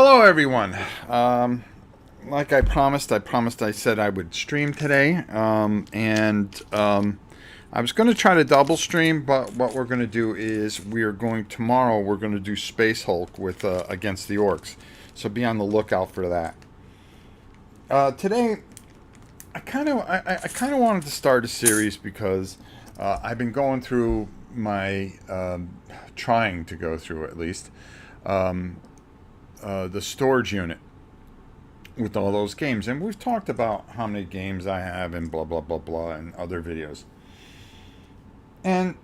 Hello, everyone. Like I said I would stream today, and I was going to try to double stream, but what we're going to do is tomorrow we're going to do Space Hulk with against the Orcs, so be on the lookout for that. Today, I kind of wanted to start a series because I've been going through my trying to go through at least. Um, the storage unit with all those games. And we've talked about how many games I have and blah, blah, blah, blah, and other videos. And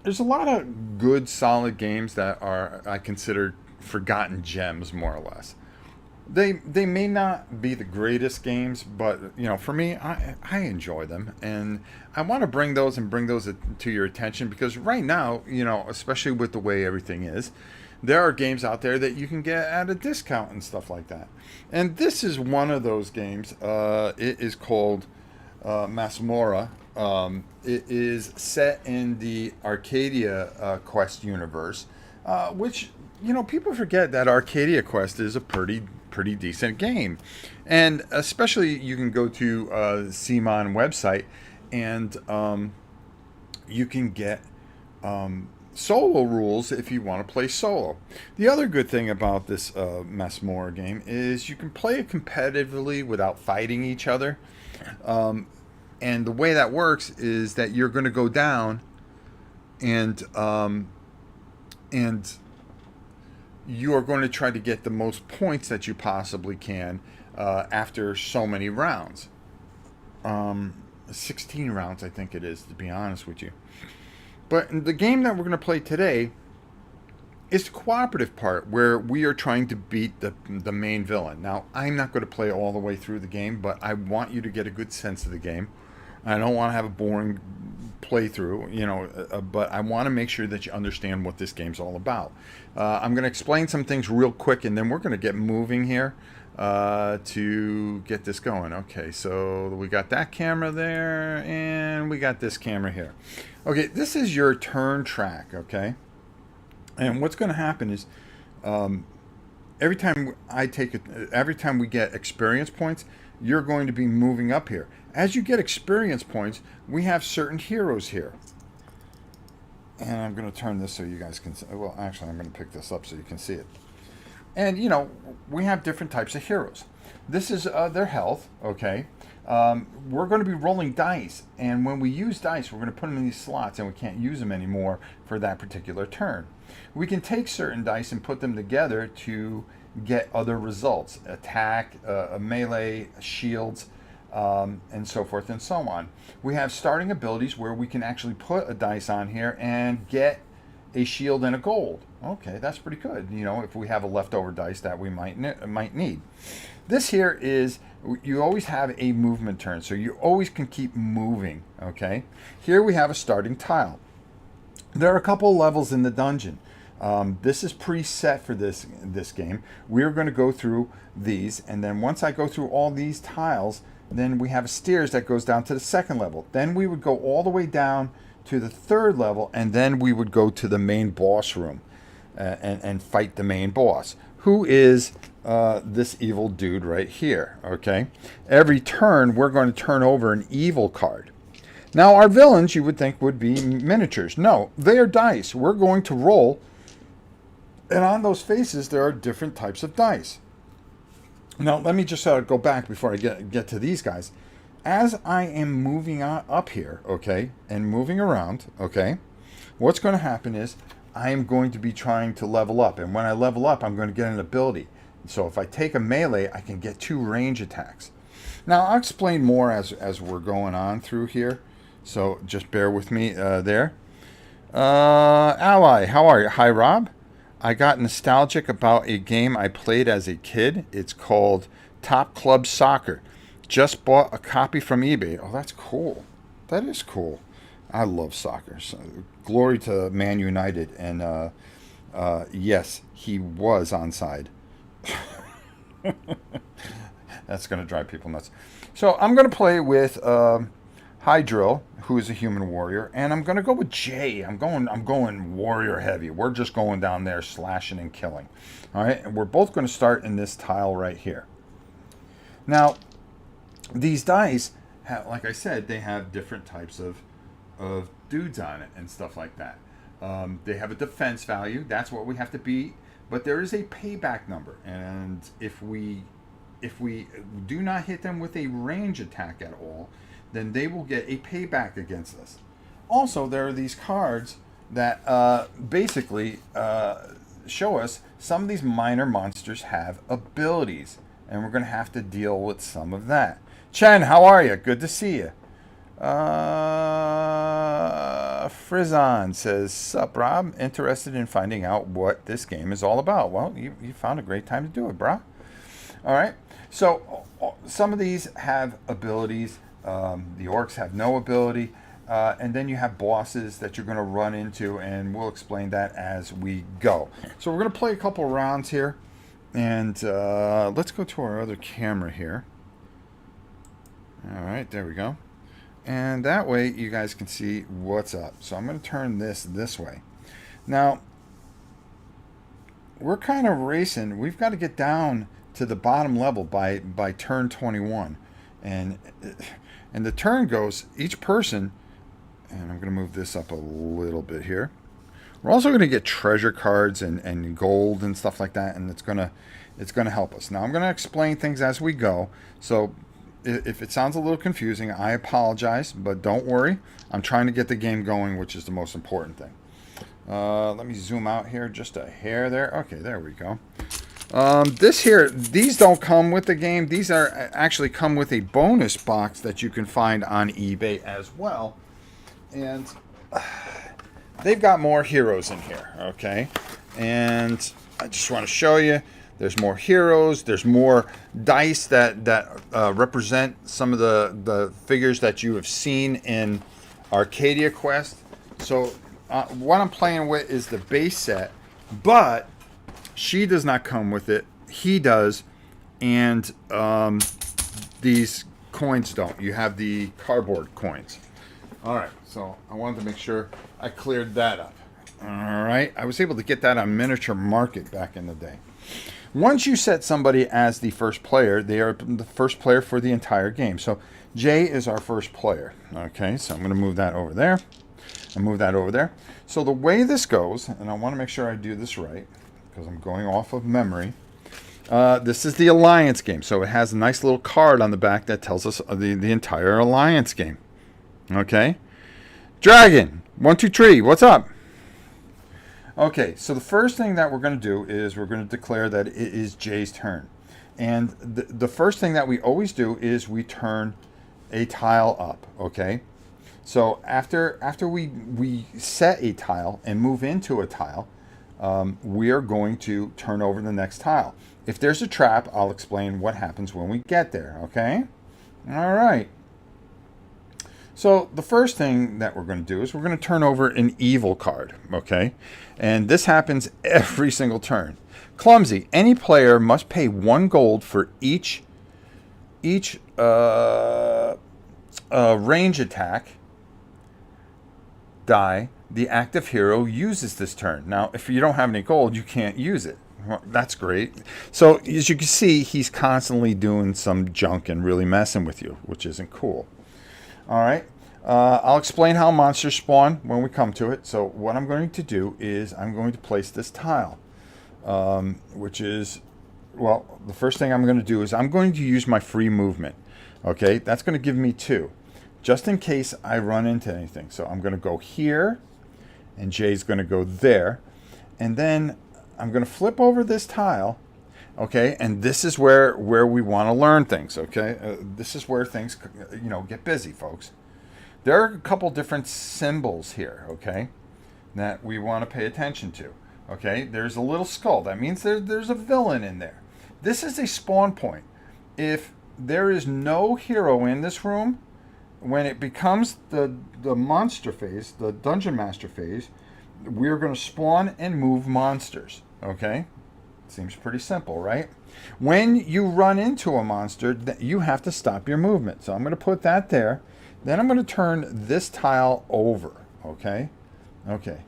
there's a lot of good, solid games that are, I consider, forgotten gems, more or less. They may not be the greatest games, but for me, I enjoy them, and I want to bring those to your attention because right now, especially with the way everything is, there are games out there that you can get at a discount and stuff like that. And this is one of those games. It is called Masmorra. It is set in the Arcadia Quest universe, which people forget that Arcadia Quest is a pretty decent game, and especially you can go to CMON website and you can get solo rules if you want to play solo. The other good thing about this Masmorra game is you can play it competitively without fighting each other. And the way that works is that you're going to go down and you are going to try to get the most points that you possibly can after so many rounds. 16 rounds, I think it is, to be honest with you. But the game that we're going to play today is the cooperative part where we are trying to beat the main villain. Now, I'm not going to play all the way through the game, but I want you to get a good sense of the game. I don't want to have a boring playthrough, but I want to make sure that you understand what this game's all about. I'm going to explain some things real quick, and then we're going to get moving here to get this going. Okay, so we got that camera there, and we got this camera here. Okay, this is your turn track, okay? And what's going to happen is every time we get experience points, you're going to be moving up here. As you get experience points, we have certain heroes here. And I'm going to turn this so you guys can see. Well, actually, I'm going to pick this up so you can see it. And, we have different types of heroes. This is their health, okay? We're going to be rolling dice. And when we use dice, we're going to put them in these slots, and we can't use them anymore for that particular turn. We can take certain dice and put them together to get other results. Attack, melee, shields, and so forth and so on. We have starting abilities where we can actually put a dice on here and get a shield and a gold. Okay, that's pretty good. If we have a leftover dice that we might need. This here is, you always have a movement turn, so you always can keep moving, okay? Here we have a starting tile. There are a couple levels in the dungeon. This is preset for this game. We're going to go through these, and then once I go through all these tiles, then we have stairs that goes down to the second level. Then we would go all the way down to the third level, and then we would go to the main boss room and fight the main boss, who is this evil dude right here, okay? Every turn, we're going to turn over an evil card. Now, our villains, you would think, would be miniatures. No, they are dice. We're going to roll, and on those faces, there are different types of dice. Now, let me just go back before I get to these guys. As I am moving up here, okay, and moving around, okay, what's going to happen is I am going to be trying to level up. And when I level up, I'm going to get an ability. So if I take a melee, I can get 2 range attacks. Now, I'll explain more as we're going on through here. So just bear with me there. Ally, how are you? Hi, Rob. I got nostalgic about a game I played as a kid. It's called Top Club Soccer. Just bought a copy from eBay. Oh, that's cool. That is cool. I love soccer. So, glory to Man United. And yes, he was onside. That's going to drive people nuts. So I'm going to play with Hydril, who is a human warrior, and I'm going to go with Jay. I'm going warrior heavy. We're just going down there slashing and killing. All right, and we're both going to start in this tile right here. Now, these dice, like I said, they have different types of dudes on it and stuff like that. They have a defense value. That's what we have to beat. But there is a payback number, and if we do not hit them with a range attack at all, then they will get a payback against us. Also, there are these cards that basically show us some of these minor monsters have abilities, and we're going to have to deal with some of that. Chen, how are you? Good to see you. Frizzon says, "Sup, Rob? Interested in finding out what this game is all about." Well, you found a great time to do it, brah. All right. So some of these have abilities. The orcs have no ability. And then you have bosses that you're going to run into, and we'll explain that as we go. So we're going to play a couple rounds here. And let's go to our other camera here. All right, there we go. And that way you guys can see what's up. So I'm going to turn this way. Now, we're kind of racing. We've got to get down to the bottom level by turn 21. And the turn goes, each person, and I'm going to move this up a little bit here. We're also going to get treasure cards and gold and stuff like that, and it's going to help us. Now, I'm going to explain things as we go. So if it sounds a little confusing, I apologize, but don't worry. I'm trying to get the game going, which is the most important thing. Let me zoom out here just a hair there. Okay, there we go. These don't come with the game. These are actually come with a bonus box that you can find on eBay as well. And they've got more heroes in here, okay? And I just want to show you. There's more heroes. There's more dice that represent some of the figures that you have seen in Arcadia Quest. So what I'm playing with is the base set, but she does not come with it. He does, and these coins don't. You have the cardboard coins. All right, so I wanted to make sure I cleared that up. All right, I was able to get that on Miniature Market back in the day. Once you set somebody as the first player, they are the first player for the entire game. So Jay is our first player. Okay, so I'm going to move that over there. And move that over there. So the way this goes, and I want to make sure I do this right, because I'm going off of memory. This is the Alliance game. So it has a nice little card on the back that tells us the entire Alliance game. Okay. Dragon, 1, 2, 3, what's up? Okay, so the first thing that we're going to do is we're going to declare that it is Jay's turn. And the first thing that we always do is we turn a tile up, okay? So after we set a tile and move into a tile, we are going to turn over the next tile. If there's a trap, I'll explain what happens when we get there, okay? All right. So the first thing that we're going to do is we're going to turn over an evil card, okay? And this happens every single turn. Clumsy. Any player must pay 1 gold for each range attack die the active hero uses this turn. Now, if you don't have any gold, you can't use it. Well, that's great. So as you can see, he's constantly doing some junk and really messing with you, which isn't cool. All right, I'll explain how monsters spawn when we come to it. So what I'm going to do is I'm going to place this tile, which is, well, the first thing I'm going to do is I'm going to use my free movement. Okay, that's going to give me 2, just in case I run into anything. So I'm going to go here, and Jay's going to go there, and then I'm going to flip over this tile. Okay, and this is where we want to learn things, okay? This is where things, get busy, folks. There are a couple different symbols here, okay, that we want to pay attention to, okay? There's a little skull. That means there's a villain in there. This is a spawn point. If there is no hero in this room, when it becomes the monster phase, the Dungeon Master phase, we're going to spawn and move monsters, okay? Seems pretty simple, right? When you run into a monster, you have to stop your movement. So I'm going to put that there. Then I'm going to turn this tile over. Okay. Okay.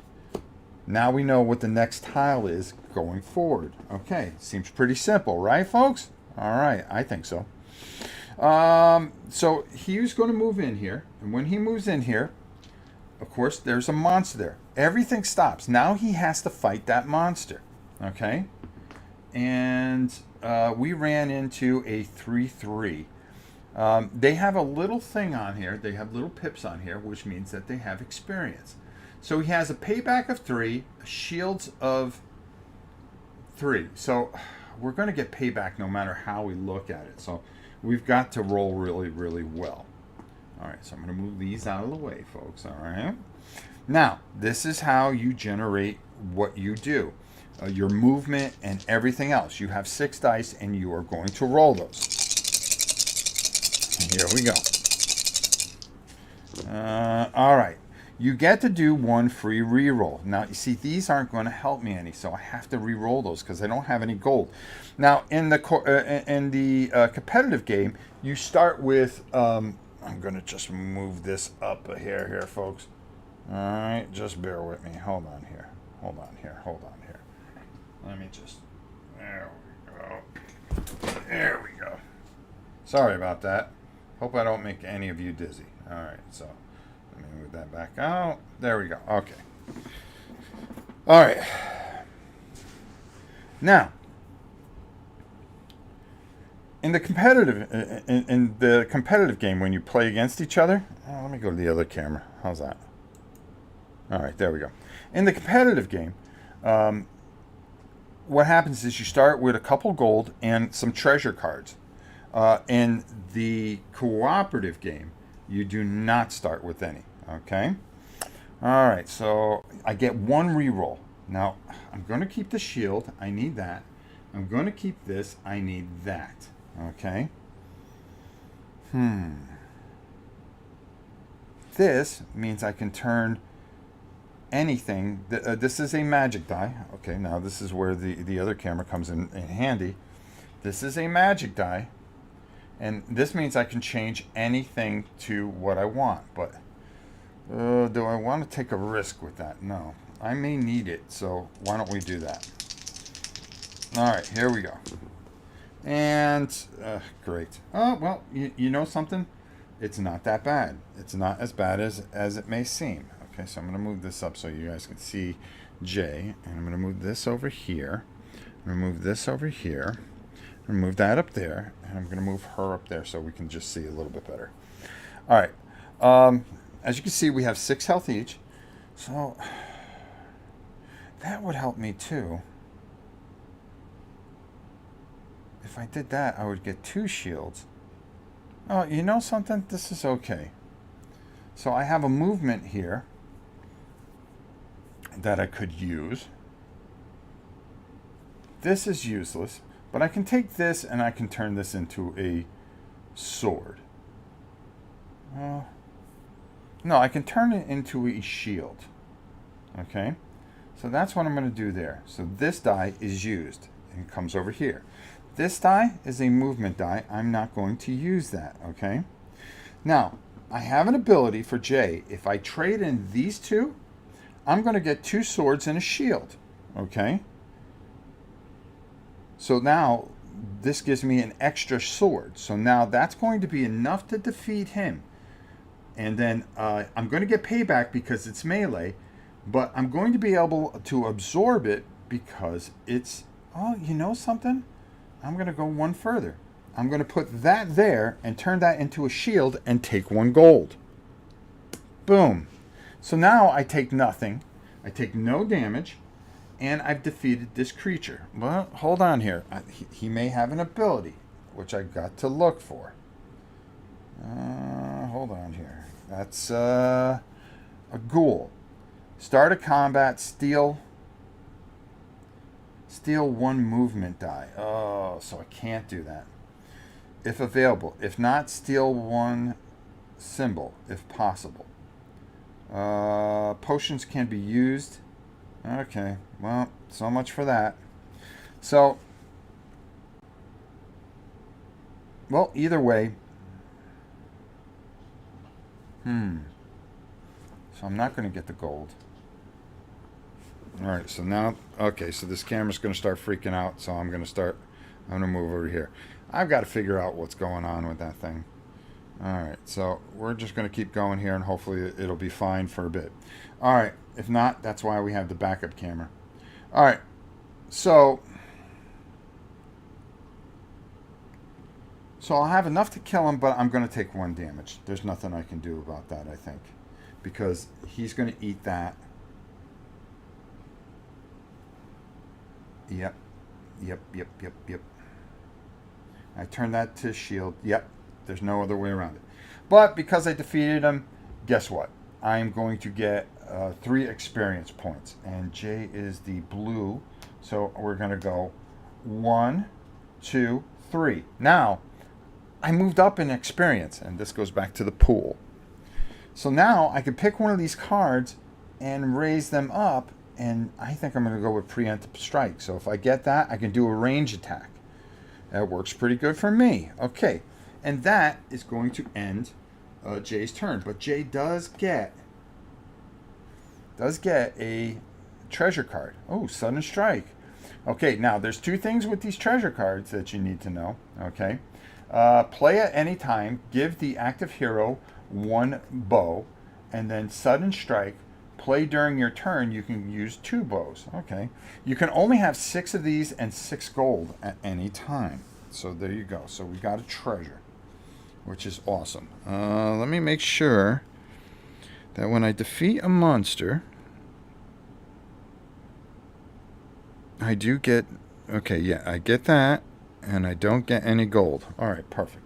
Now we know what the next tile is going forward. Okay. Seems pretty simple, right, folks? All right. I think so. So he's going to move in here. And when he moves in here, of course, there's a monster there. Everything stops. Now he has to fight that monster. Okay. And we ran into a 3-3. They have a little thing on here. They have little pips on here, which means that they have experience. So he has a payback of 3, shields of 3. So we're going to get payback no matter how we look at it. So we've got to roll really, really well. All right, so I'm going to move these out of the way, folks. All right. Now, this is how you generate what you do. Your movement and everything else. You have 6 dice and you are going to roll those. Here we go. All right. You get to do 1 free reroll. Now, you see, these aren't going to help me any, so I have to reroll those because I don't have any gold. Now, in the competitive game, you start with... I'm going to just move this up a hair here, folks. All right, just bear with me. Hold on here. Hold on here. Hold on here. Let me just... There we go. There we go. Sorry about that. Hope I don't make any of you dizzy. All right, so let me move that back out. There we go. Okay. All right. Now, in the competitive game, when you play against each other, let me go to the other camera. How's that? All right, there we go. In the competitive game, what happens is you start with a couple gold and some treasure cards. In the cooperative game, you do not start with any. Okay? All right, so I get 1 reroll. Now, I'm going to keep the shield. I need that. I'm going to keep this. I need that. Okay? This means I can turn anything. This is a magic die. Okay, now this is where the other camera comes in handy. This is a magic die. And this means I can change anything to what I want. But do I want to take a risk with that? No. I may need it, so why don't we do that? All right, here we go. And great. Oh, well, you know something? It's not that bad. It's not as bad as it may seem. Okay, so I'm going to move this up so you guys can see J. And I'm going to move this over here. I'm going to move this over here. I'm going to move that up there. And I'm going to move her up there so we can just see a little bit better. All right. As you can see, we have 6 health each. So that would help me too. If I did that, I would get 2 shields. Oh, you know something? This is okay. So I have a movement here that I could use. This is useless, but I can take this and I can turn this into a sword. No, I can turn it into a shield. Okay? So that's what I'm going to do there. So this die is used and comes over here. This die is a movement die. I'm not going to use that. Okay? Now, I have an ability for J. If I trade in these 2, I'm going to get 2 swords and a shield. Okay? So now this gives me an extra sword. So now that's going to be enough to defeat him. And then I'm going to get payback because it's melee, but I'm going to be able to absorb it because it's, oh, you know something? I'm going to go 1 further. I'm going to put that there and turn that into a shield and take 1 gold. Boom. So now I take nothing. I take no damage. And I've defeated this creature. Well, hold on here. He may have an ability, which I got to look for. Hold on here. That's a ghoul. Start a combat, steal 1 movement die. Oh, so I can't do that. If available. If not, steal 1 symbol, if possible. Potions can be used. Okay, well, so much for that. So, well, either way, So I'm not going to get the gold. All right, so now, okay, so this camera's going to start freaking out, so I'm going to move over here. I've got to figure out what's going on with that thing. All right, so we're just going to keep going here, and hopefully it'll be fine for a bit. All right, if not, that's why we have the backup camera. All right, so I'll have enough to kill him, but I'm going to take 1 damage. There's nothing I can do about that, I think, because he's going to eat that. Yep. I turn that to shield. Yep. There's no other way around it. But because I defeated him, guess what? I'm going to get 3 experience points. And J is the blue. So we're going to go 1, 2, 3. Now, I moved up in experience. And this goes back to the pool. So now I can pick one of these cards and raise them up. And I think I'm going to go with preemptive strike. So if I get that, I can do a range attack. That works pretty good for me. Okay. And that is going to end Jay's turn. But Jay does get a treasure card. Oh, sudden strike. Okay, now there's 2 things with these treasure cards that you need to know. Okay. Play at any time. Give the active hero 1 bow. And then sudden strike. Play during your turn, you can use 2 bows. Okay. You can only have 6 of these and 6 gold at any time. So there you go. So we got a treasure, which is awesome. Let me make sure that when I defeat a monster, I do get... Okay, yeah, I get that, and I don't get any gold. All right, perfect.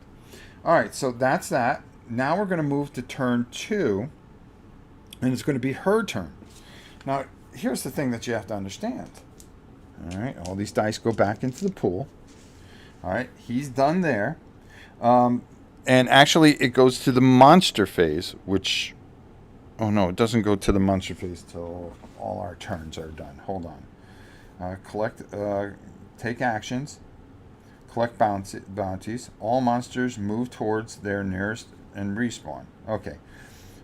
All right, so that's that. Now we're going to move to turn 2. And it's going to be her turn. Now, here's the thing that you have to understand. All right, all these dice go back into the pool. All right, he's done there. And actually, it goes to the monster phase, which... Oh, no, it doesn't go to the monster phase till all our turns are done. Hold on. Take actions. Collect bounties. All monsters move towards their nearest and respawn. Okay,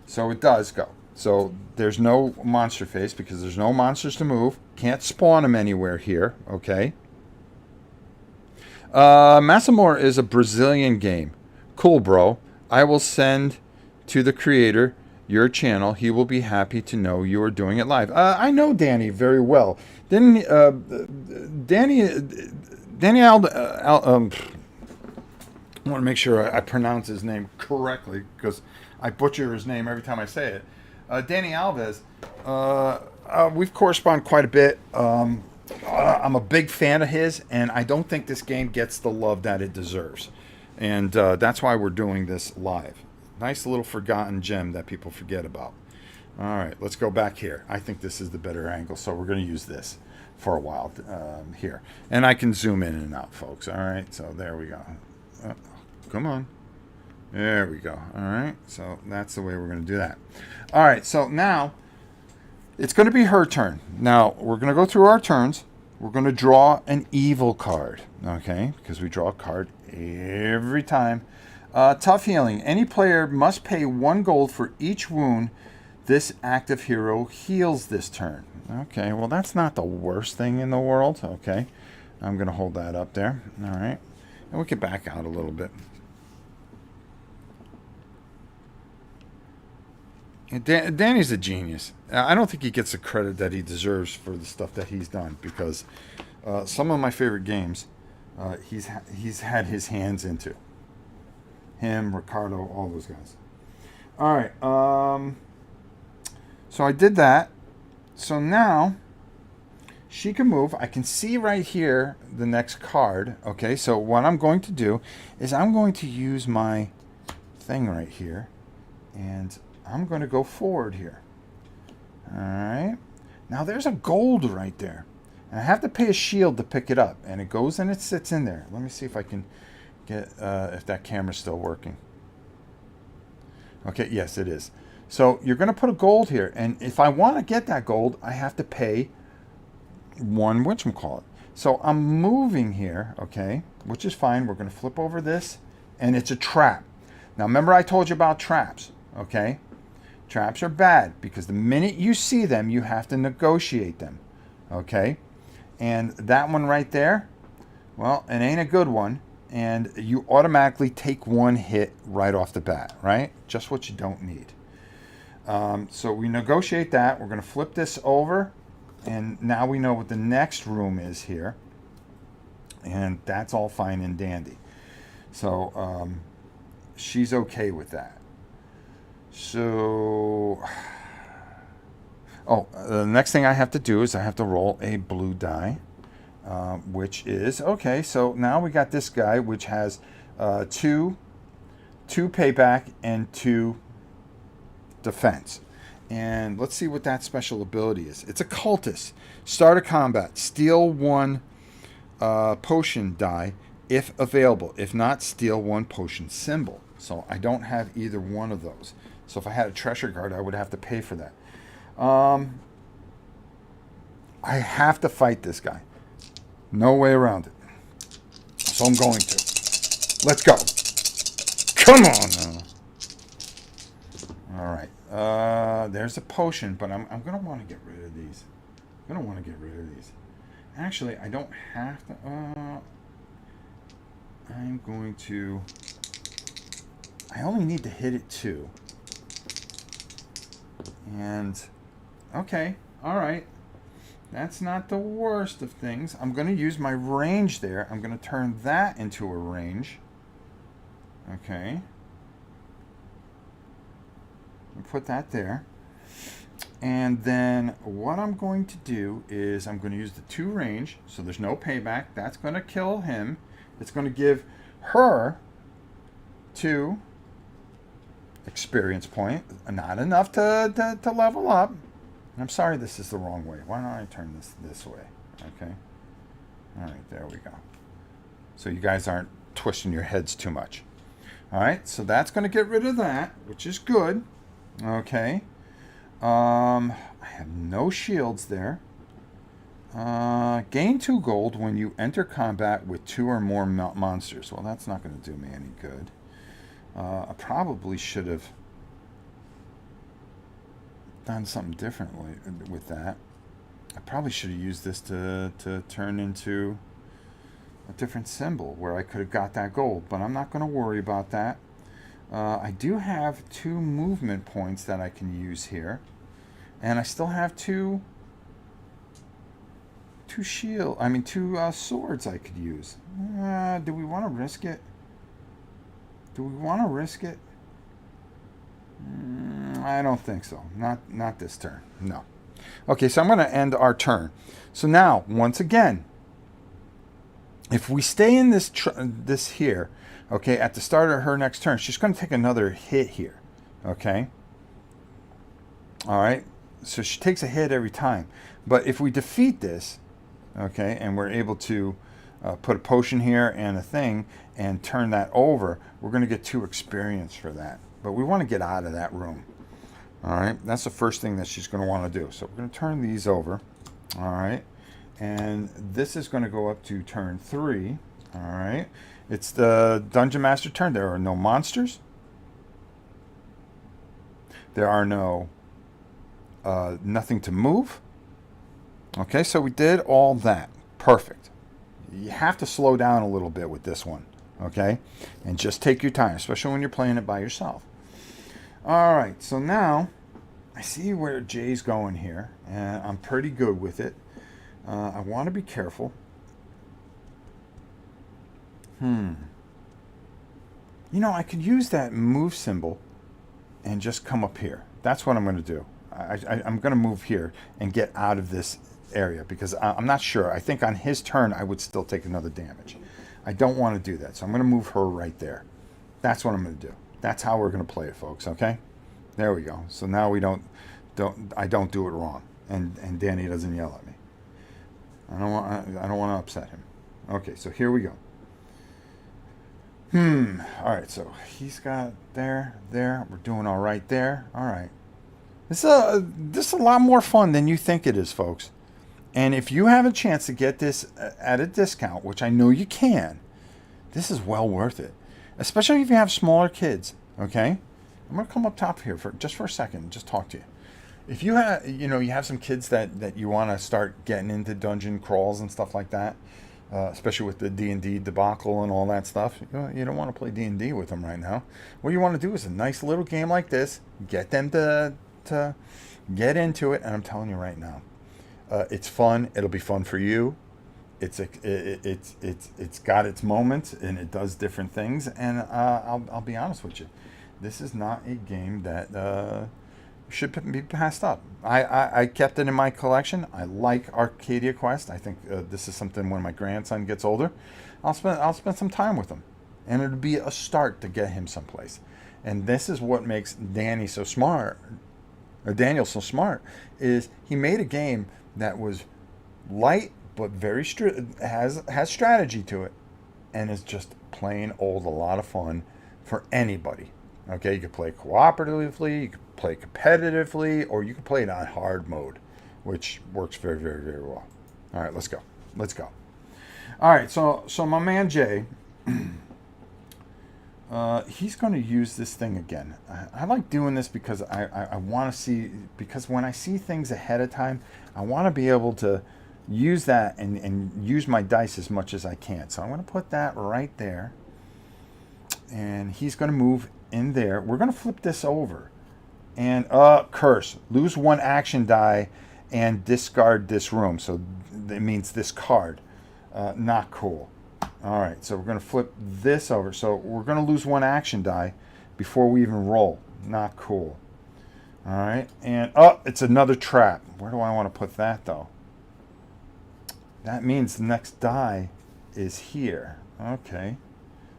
so it does go. So there's no monster phase because there's no monsters to move. Can't spawn them anywhere here. Okay. Massamorra is a Brazilian game. Cool, bro. I will send to the creator your channel. He will be happy to know you are doing it live. I know Danny very well. Danny I want to make sure I pronounce his name correctly because I butcher his name every time I say it. Danny Alves, we've corresponded quite a bit. I'm a big fan of his, and I don't think this game gets the love that it deserves. And that's why we're doing this live. Nice little forgotten gem that people forget about. All right, let's go back here. I think this is the better angle, so we're going to use this for a while here. And I can zoom in and out, folks. All right, so there we go. Come on. There we go. All right, so that's the way we're going to do that. All right, so now it's going to be her turn. Now, we're going to go through our turns. We're going to draw an evil card, okay, because we draw a card every time. Tough healing. Any player must pay 1 gold for each wound this active hero heals this turn. Okay, well, that's not the worst thing in the world. Okay, I'm going to hold that up there. All right, and we can back out a little bit. Danny's a genius. I don't think he gets the credit that he deserves for the stuff that he's done because some of my favorite games he's had his hands into. Him, Ricardo, all those guys. All right. So I did that. So now she can move. I can see right here the next card. Okay, so what I'm going to do is I'm going to use my thing right here. And I'm going to go forward here. All right. Now there's a gold right there. And I have to pay a shield to pick it up. And it goes and it sits in there. Let me see if I can get, if that camera's still working. Okay, yes, it is. So you're going to put a gold here. And if I want to get that gold, I have to pay 1 whatchamacallit. So I'm moving here, okay, which is fine. We're going to flip over this. And it's a trap. Now remember I told you about traps. Okay? Traps are bad because the minute you see them, you have to negotiate them. Okay? And that one right there, well, it ain't a good one. And you automatically take one hit right off the bat, right? Just what you don't need. So we negotiate that. We're going to flip this over. And now we know what the next room is here. And that's all fine and dandy. So she's okay with that. So, the next thing I have to do is I have to roll a blue die, which is, okay, so now we got this guy, which has two payback and 2 defense. And let's see what that special ability is. It's a cultist. Start a combat. Steal 1 potion die if available. If not, steal 1 potion symbol. So I don't have either one of those. So if I had a treasure guard, I would have to pay for that. I have to fight this guy. No way around it. So I'm going to. Let's go. Come on now. All right. There's a potion, but I'm going to want to get rid of these. Actually, I don't have to. I'm going to. I only need to hit it 2. And, okay, all right. That's not the worst of things. I'm going to use my range there. I'm going to turn that into a range. Okay. I'll put that there. And then what I'm going to do is I'm going to use the 2 range. So there's no payback. That's going to kill him. It's going to give her 2 experience point. Not enough to level up. I'm sorry this is the wrong way. Why don't I turn this way? Okay. All right, there we go. So you guys aren't twisting your heads too much. All right, so that's going to get rid of that, which is good. Okay. I have no shields there. Gain 2 gold when you enter combat with 2 or more monsters. Well, that's not going to do me any good. I probably should have done something differently with that. I probably should have used this to turn into a different symbol where I could have got that gold, but I'm not going to worry about that. I do have 2 movement points that I can use here, and I still have 2 swords I could use. Do we want to risk it? I don't think so. Not this turn. No. Okay, so I'm going to end our turn. So now, once again, if we stay in this here, okay, at the start of her next turn, she's going to take another hit here. Okay? All right? So she takes a hit every time. But if we defeat this, okay, and we're able to put a potion here and a thing and turn that over, we're going to get 2 experience for that. But we want to get out of that room. All right, that's the first thing that she's going to want to do. So we're going to turn these over. All right, and this is going to go up to turn 3. All right, it's the Dungeon Master turn. There are no monsters. There are nothing to move. Okay, so we did all that. Perfect. You have to slow down a little bit with this one. Okay, and just take your time, especially when you're playing it by yourself. All right, so now I see where Jay's going here, and I'm pretty good with it. I want to be careful. You know, I could use that move symbol and just come up here. That's what I'm going to do. I'm going to move here and get out of this area because I'm not sure. I think on his turn I would still take another damage. I don't want to do that, so I'm going to move her right there. That's what I'm going to do. That's how we're going to play it, folks. Okay, there we go. So now I don't do it wrong, and Danny doesn't yell at me. I don't want to upset him. Okay, so here we go. All right, so he's got there. We're doing all right there. All right. This is a lot more fun than you think it is, folks. And if you have a chance to get this at a discount, which I know you can, this is well worth it. Especially if you have smaller kids, okay? I'm going to come up top here for just for a second and just talk to you. If you have, you have some kids that you want to start getting into dungeon crawls and stuff like that, especially with the D&D debacle and all that stuff, you don't want to play D&D with them right now. What you want to do is a nice little game like this, get them to get into it, and I'm telling you right now, it's fun. It'll be fun for you. It's got its moments and it does different things. And I'll be honest with you, this is not a game that should be passed up. I kept it in my collection. I like Arcadia Quest. I think this is something when my grandson gets older, I'll spend some time with him, and it'll be a start to get him someplace. And this is what makes Daniel so smart, is he made a game that was light but very has strategy to it, and is just plain old a lot of fun for anybody. Okay, you could play cooperatively, you could play competitively, or you can play it on hard mode, which works very, very, very well. All right, let's go. All right, so my man Jay, he's going to use this thing again. I like doing this because I want to see, because when I see things ahead of time, I want to be able to use that and use my dice as much as I can. So I'm going to put that right there, and he's going to move in there. We're going to flip this over, and curse, lose 1 action die and discard this room. So that means this card. Not cool. All right, so we're going to flip this over. So we're going to lose 1 action die before we even roll. Not cool. All right, and it's another trap. Where do I want to put that though? That means the next die is here. Okay,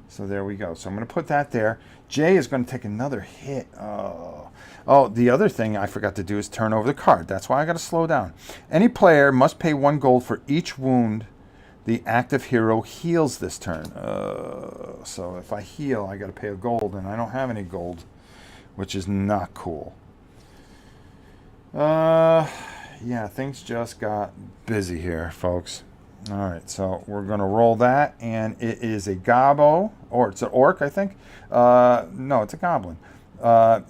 so there we go. So I'm going to put that there. Jay is going to take another hit. Oh, the other thing I forgot to do is turn over the card. That's why I got to slow down. Any player must pay 1 gold for each wound the active hero heals this turn. So if I heal, I got to pay a gold, and I don't have any gold, which is not cool. Yeah, things just got busy here, folks. All right, so we're going to roll that, and it is a gobbo, or it's an orc, I think. No, it's a goblin.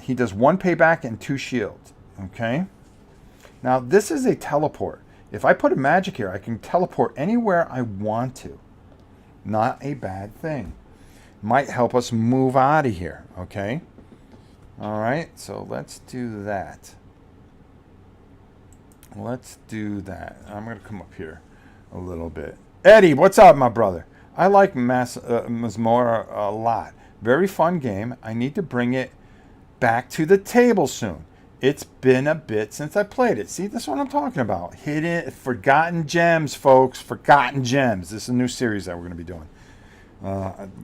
He does 1 payback and 2 shields. Okay. Now, this is a teleport. If I put a magic here, I can teleport anywhere I want to. Not a bad thing. Might help us move out of here, okay? All right, so let's do that. I'm going to come up here a little bit. Eddie, what's up, my brother? I like Masmorra a lot. Very fun game. I need to bring it back to the table soon. It's been a bit since I played it. See, that's what I'm talking about. Hidden, forgotten gems, folks. Forgotten gems. This is a new series that we're going to be doing.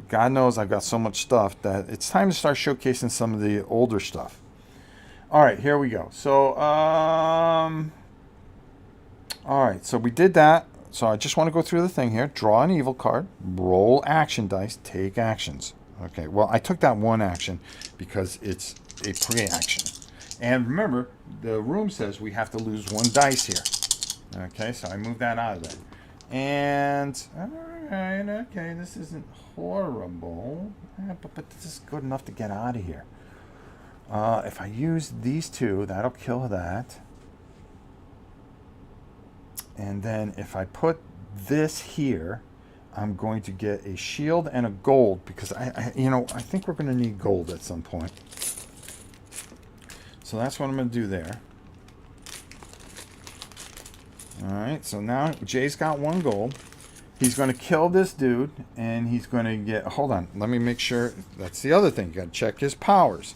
God knows I've got so much stuff that it's time to start showcasing some of the older stuff. All right, here we go. So, all right, so we did that. So I just want to go through the thing here. Draw an evil card. Roll action dice. Take actions. Okay, well, I took that 1 action because it's a pre-action. And remember, the room says we have to lose 1 dice here. Okay, so I moved that out of there. And, all right, okay, this isn't horrible, but this is good enough to get out of here. If I use these 2, that'll kill that. And then if I put this here, I'm going to get a shield and a gold, because I think we're going to need gold at some point. So that's what I'm going to do there. All right, so now Jay's got 1 gold. He's going to kill this dude, and he's going to get... Hold on, let me make sure. That's the other thing. You got to check his powers.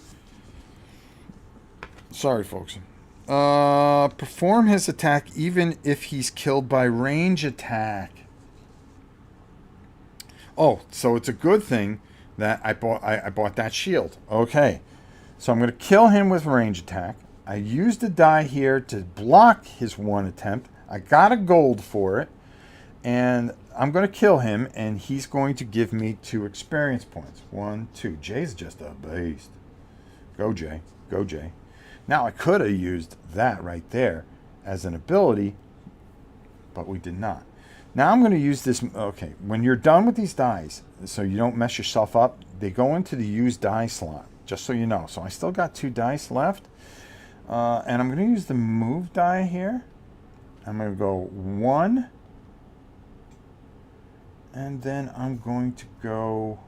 Sorry, folks. Perform his attack even if he's killed by range attack. Oh, so it's a good thing that I bought that shield. Okay. So I'm going to kill him with range attack. I used a die here to block his 1 attempt. I got a gold for it. And I'm going to kill him, and he's going to give me 2 experience points. 1, 2. Jay's just a beast. Go, Jay. Go, Jay. Now, I could have used that right there as an ability, but we did not. Now I'm going to use this. Okay, when you're done with these dies, so you don't mess yourself up, they go into the use die slot. just so you know. So I still got 2 dice left. And I'm going to use the move die here. I'm going to go 1. And then I'm going to go...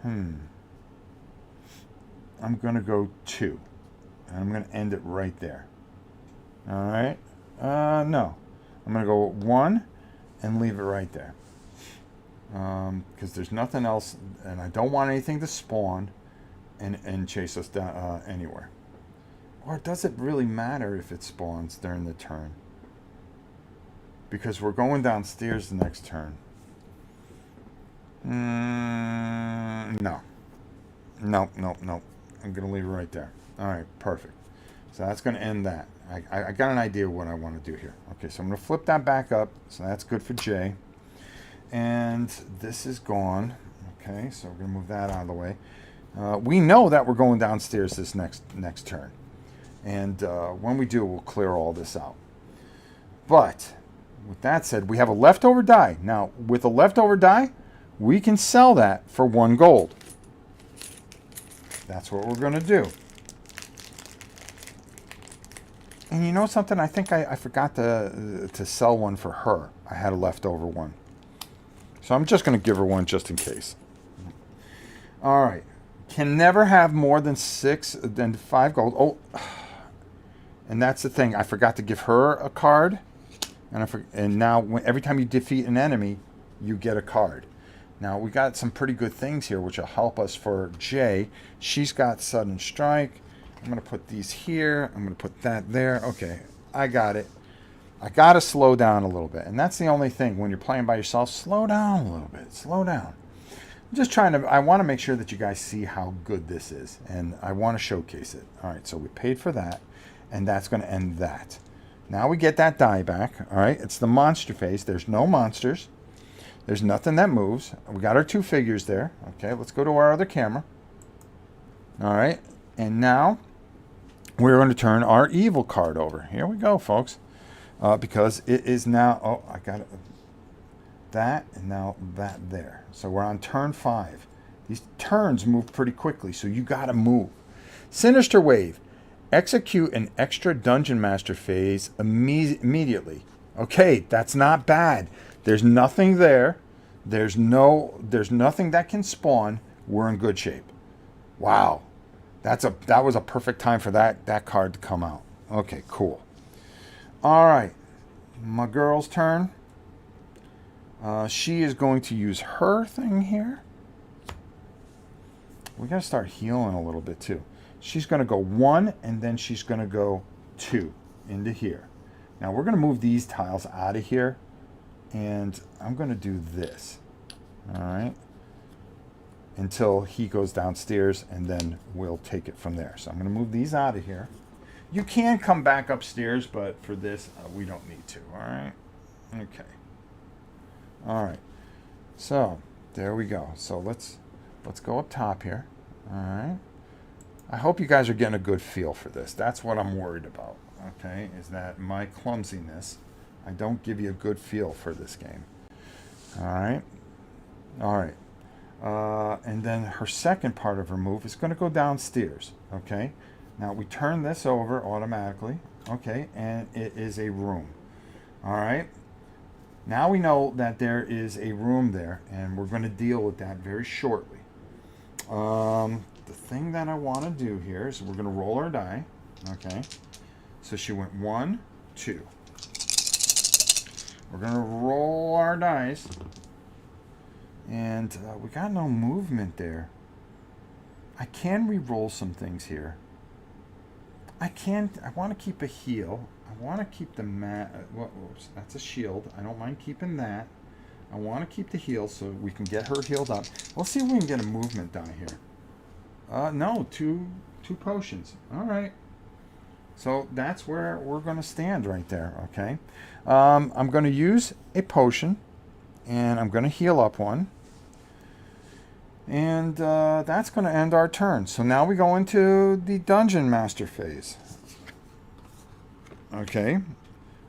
I'm going to go 2. And I'm going to end it right there. All right. No. I'm going to go 1 and leave it right there. Because there's nothing else, and I don't want anything to spawn and chase us down anywhere. Or does it really matter if it spawns during the turn? Because we're going downstairs the next turn. No. No. I'm going to leave it right there. All right, perfect. So that's going to end that. I got an idea of what I want to do here. Okay, so I'm going to flip that back up. So that's good for J. And this is gone. Okay, so we're going to move that out of the way. We know that we're going downstairs this next turn. And when we do, we'll clear all this out. But with that said, we have a leftover die. Now, with a leftover die, we can sell that for 1 gold. That's what we're going to do. And you know something? I think I forgot to sell one for her. I had a leftover one. So I'm just going to give her one just in case. All right. Can never have more than 5 gold. Oh, and that's the thing. I forgot to give her a card. And now every time you defeat an enemy, you get a card. Now, we got some pretty good things here, which will help us for J. She's got Sudden Strike. I'm going to put these here. I'm going to put that there. Okay, I got it. I got to slow down a little bit. And that's the only thing. When you're playing by yourself, slow down a little bit. Slow down. I'm just trying to... I want to make sure that you guys see how good this is. And I want to showcase it. All right, so we paid for that. And that's going to end that. Now we get that die back. All right, it's the monster phase. There's no monsters. There's nothing that moves. We got our 2 figures there. Okay, let's go to our other camera. All right, and now we're going to turn our evil card over. Here we go, folks. Because it is now... Oh, I got it. That, and now that there. So we're on turn 5. These turns move pretty quickly, so you got to move. Sinister Wave. Execute an extra Dungeon Master phase immediately. Okay, that's not bad. There's nothing there. There's nothing that can spawn. We're in good shape. Wow. That was a perfect time for that card to come out. Okay, cool. All right. My girl's turn. She is going to use her thing here. We got to start healing a little bit too. She's going to go 1, and then she's going to go 2 into here. Now we're going to move these tiles out of here, and I'm going to do this. All right. Until he goes downstairs, and then we'll take it from there. So I'm going to move these out of here. You can come back upstairs, but for this, we don't need to. All right. Okay. All right. So there we go. So let's go up top here. All right. I hope you guys are getting a good feel for this. That's what I'm worried about. Okay, is that my clumsiness, I don't give you a good feel for this game. All right. All right. And then her second part of her move is going to go downstairs. Okay. Now we turn this over automatically. Okay, and it is a room. All right. Now we know that there is a room there, and we're going to deal with that very shortly. The thing that I want to do here is we're going to roll our die. Okay. So she went 1, 2. We're going to roll our dice. And we got no movement there. I can re-roll some things here. I want to keep a heal. I want to keep the whoops, that's a shield. I don't mind keeping that. I want to keep the heal so we can get her healed up. We'll see if we can get a movement die here. No, two potions. All right. So that's where we're going to stand right there, okay? I'm going to use a potion, and I'm going to heal up one. And that's going to end our turn. So now we go into the Dungeon Master phase. Okay.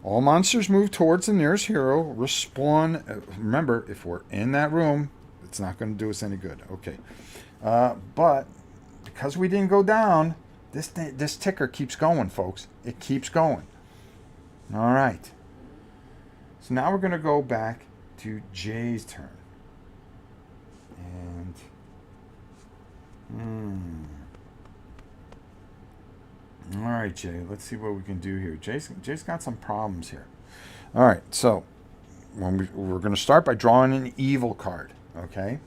All monsters move towards the nearest hero. Respawn. Remember, if we're in that room, it's not going to do us any good. Okay. But because we didn't go down, this ticker keeps going, folks. It keeps going. All right. So now we're going to go back to Jay's turn. And all right, Jay. Let's see what we can do here. Jay's got some problems here. All right. So we're going to start by drawing an evil card. Okay.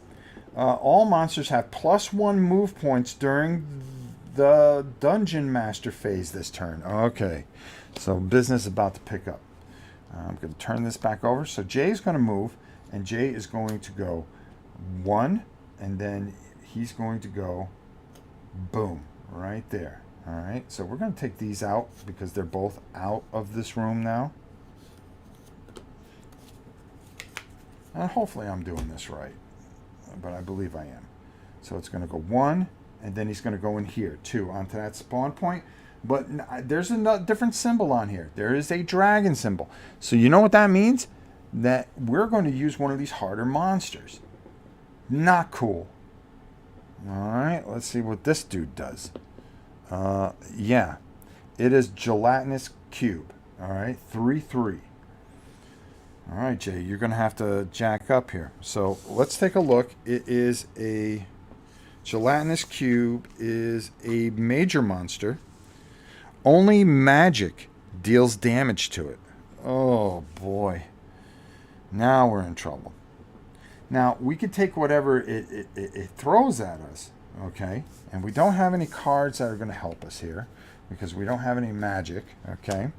All monsters have +1 move points during the Dungeon Master phase this turn. Okay. So business about to pick up. I'm going to turn this back over. So Jay's going to move, and Jay is going to go 1, and then he's going to go boom right there. All right. So we're going to take these out because they're both out of this room now. And hopefully I'm doing this right, but I believe I am. So it's going to go 1, and then he's going to go in here 2 onto that spawn point. But there's a different symbol on here. There is a dragon symbol. So you know what that means? That we're going to use one of these harder monsters. Not cool. All right, let's see what this dude does. Yeah, it is gelatinous cube. All right, 3/3. All right, Jay, you're going to have to jack up here. So let's take a look. It is a gelatinous cube is a major monster. Only magic deals damage to it. Oh boy. Now we're in trouble. Now we can take whatever it throws at us, okay? And we don't have any cards that are going to help us here because we don't have any magic, okay?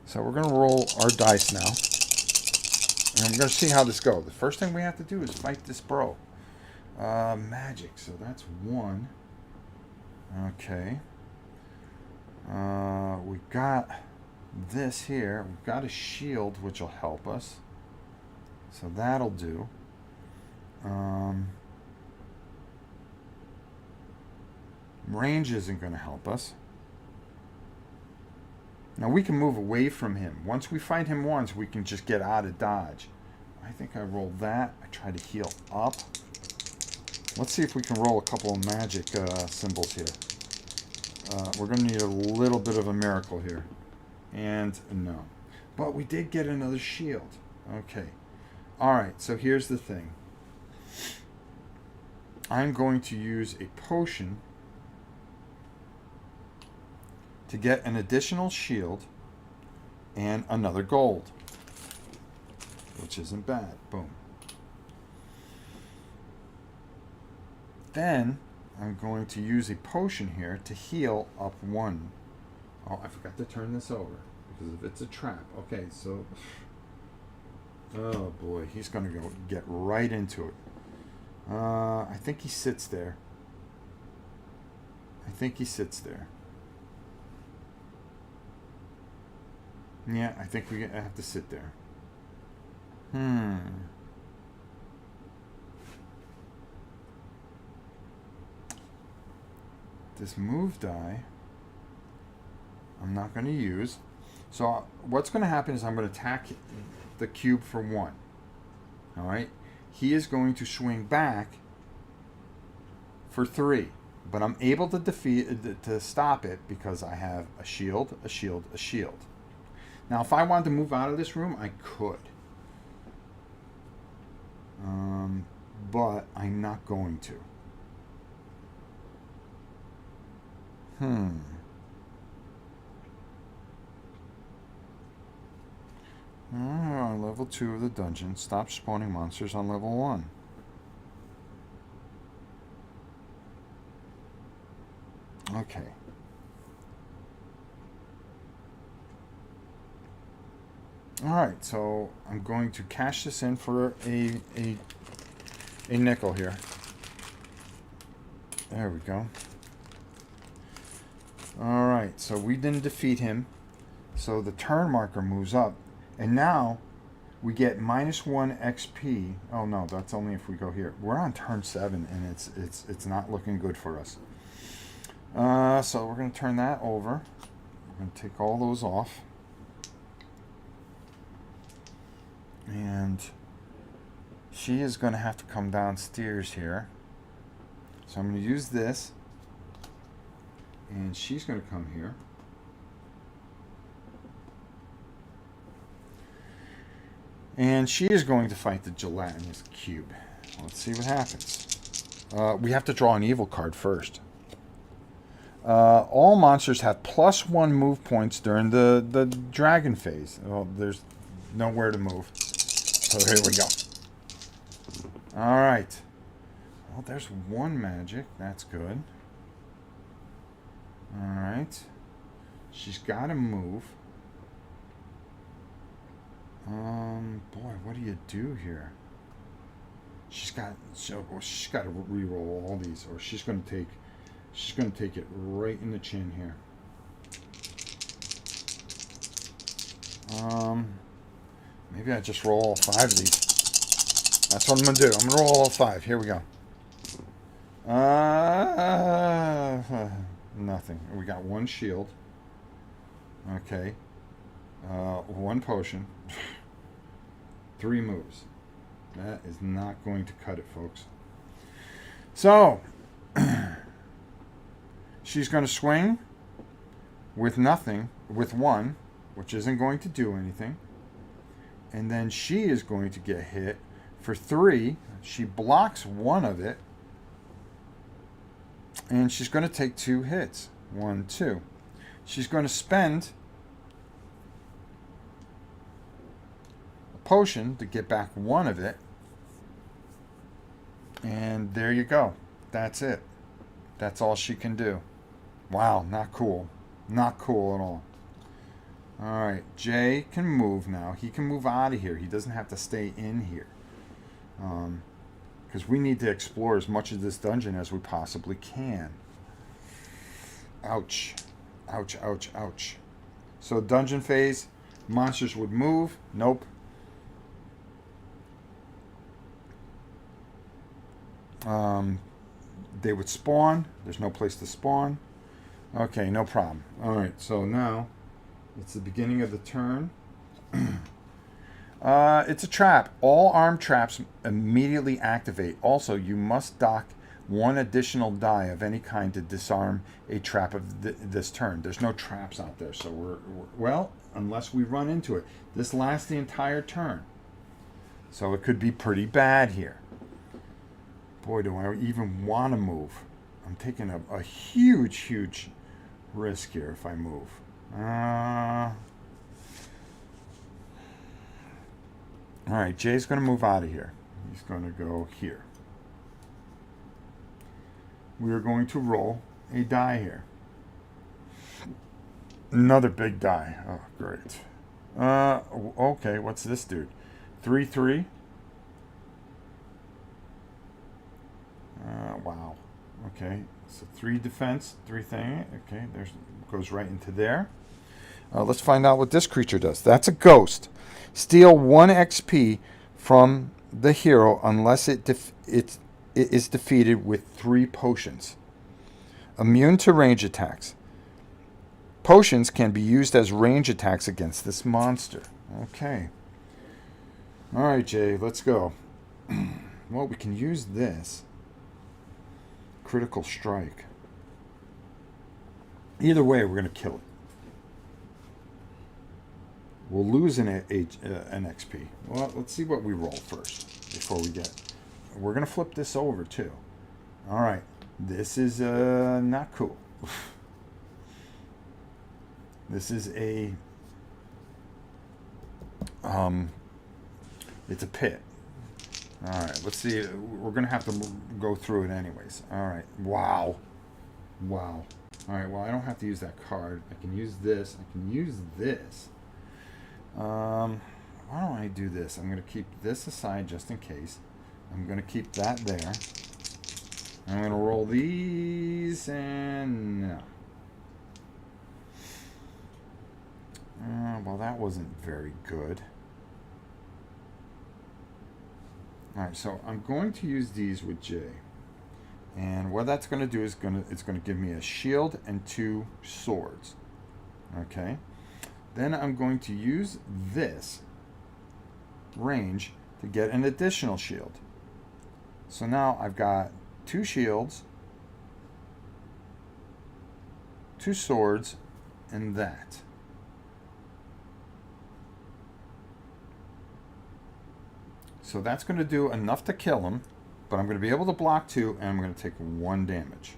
So we're going to roll our dice now. And we're going to see how this goes. The first thing we have to do is fight this bro. Magic, so that's 1. Okay. We got this here. We've got a shield, which will help us. So that'll do. Range isn't going to help us. Now we can move away from him. Once we fight him once, we can just get out of dodge. I think I rolled that. I try to heal up. Let's see if we can roll a couple of magic symbols here. We're going to need a little bit of a miracle here. And no. But we did get another shield. Okay. Alright, so here's the thing. I'm going to use a potion to get an additional shield and another gold. Which isn't bad. Boom. Then I'm going to use a potion here to heal up 1. Oh, I forgot to turn this over because if it's a trap. Okay, so oh boy, he's going to go get right into it. I think he sits there. Yeah, I think we have to sit there. This move die I'm not going to use. So what's going to happen is I'm going to attack the cube for 1. All right. He is going to swing back for 3. But I'm able to stop it because I have a shield, a shield, a shield. Now, if I wanted to move out of this room, I could. But I'm not going to. On level 2 of the dungeon, stop spawning monsters on level 1. Okay. Alright, so I'm going to cash this in for a nickel here. There we go. Alright, so we didn't defeat him. So the turn marker moves up. And now we get -1 XP. Oh no, that's only if we go here. We're on turn 7 and it's not looking good for us. So we're going to turn that over. We're going to take all those off. And she is going to have to come downstairs here. So I'm going to use this. And she's going to come here. And she is going to fight the gelatinous cube. Let's see what happens. We have to draw an evil card first. All monsters have +1 move points during the dragon phase. Well, there's nowhere to move. So here we go. Alright. Well, there's one magic. That's good. Alright. She's got to move. Boy, what do you do here? She's got to re-roll all these, or she's going to take it right in the chin here. Maybe I just roll all 5 of these. That's what I'm going to do. I'm going to roll all 5. Here we go. Nothing. We got 1 shield. Okay. 1 potion. 3 moves. That is not going to cut it, folks. So, she's going to swing with nothing, with 1, which isn't going to do anything. And then she is going to get hit for 3. She blocks 1 of it. And she's going to take 2 hits. 1, 2. She's going to spend a potion to get back 1 of it. And there you go. That's it. That's all she can do. Wow, not cool. Not cool at all. Alright, Jay can move now. He can move out of here. He doesn't have to stay in here. Because we need to explore as much of this dungeon as we possibly can. Ouch. Ouch, ouch, ouch. So dungeon phase, monsters would move. Nope. They would spawn. There's no place to spawn. Okay, no problem. Alright, so now it's the beginning of the turn. It's a trap. All armed traps immediately activate. Also, you must dock 1 additional die of any kind to disarm a trap of this turn. There's no traps out there, so we're well, unless we run into it. This lasts the entire turn. So it could be pretty bad here. Boy, do I even want to move. I'm taking a huge, huge risk here if I move. Alright, Jay's going to move out of here. He's going to go here. We are going to roll a die here. Another big die. Oh, great. Okay, what's this dude? 3, 3. Wow. Okay, so 3 defense, 3 thing. Okay, there's goes right into there. Let's find out what this creature does. That's a ghost. Steal 1 XP from the hero unless it is defeated with 3 potions. Immune to range attacks. Potions can be used as range attacks against this monster. Okay. Alright, Jay, let's go. Well, we can use this. Critical strike. Either way, we're going to kill it. We'll lose an XP. Well, let's see what we roll first before we get... We're going to flip this over, too. All right. This is not cool. This is a... it's a pit. All right. Let's see. We're going to have to go through it anyways. All right. Wow. Wow. All right. Well, I don't have to use that card. I can use this. I can use this. Why don't I do this? I'm going to keep this aside just in case. I'm going to keep that there. I'm going to roll these and no. Well, that wasn't very good. Alright, so I'm going to use these with Jay. And what that's going to do is it's going to give me a shield and 2 swords. Okay. Then I'm going to use this range to get an additional shield. So now I've got 2 shields, 2 swords, and that. So that's going to do enough to kill him, but I'm going to be able to block 2, and I'm going to take 1 damage.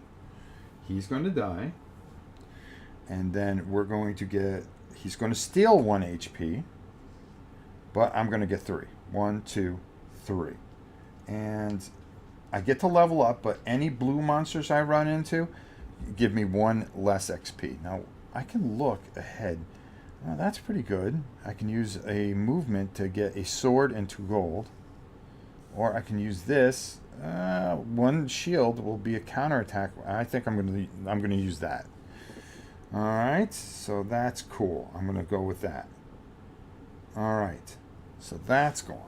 He's going to die, and then we're going to get, he's going to steal 1 HP, but I'm going to get 3. 1, 2, 3. And I get to level up, but any blue monsters I run into give me 1 less XP. Now, I can look ahead. Well, that's pretty good. I can use a movement to get a sword and 2 gold. Or I can use this. 1 shield will be a counterattack. I think I'm gonna use that. All right, so that's cool. I'm gonna go with that. All right, so that's gone.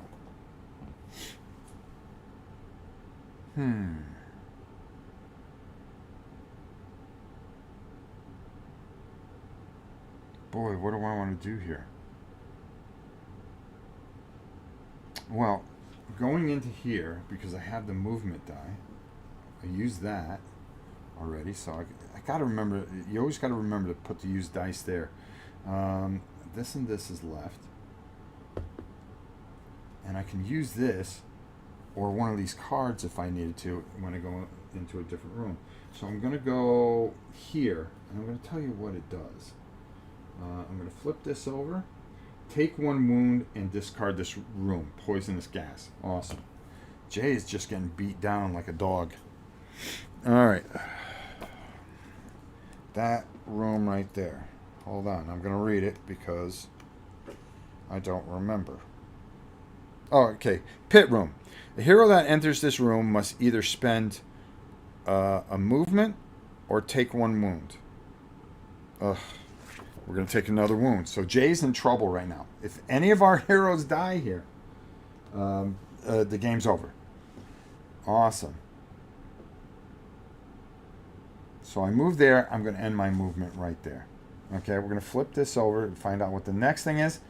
Boy, what do I want to do here? Well, going into here, because I have the movement die, I use that already, so I got to remember, you always got to remember to put the use dice there. This and this is left. And I can use this or one of these cards if I needed to when I go into a different room. So I'm going to go here, and I'm going to tell you what it does. I'm going to flip this over, take 1 wound, and discard this room. Poisonous gas. Awesome. Jay is just getting beat down like a dog. All right. That room right there. Hold on. I'm going to read it because I don't remember. Oh, okay. Pit room. The hero that enters this room must either spend a movement or take 1 wound. Ugh. We're going to take another wound. So Jay's in trouble right now. If any of our heroes die here, the game's over. Awesome. So I move there. I'm going to end my movement right there. Okay, we're going to flip this over and find out what the next thing is.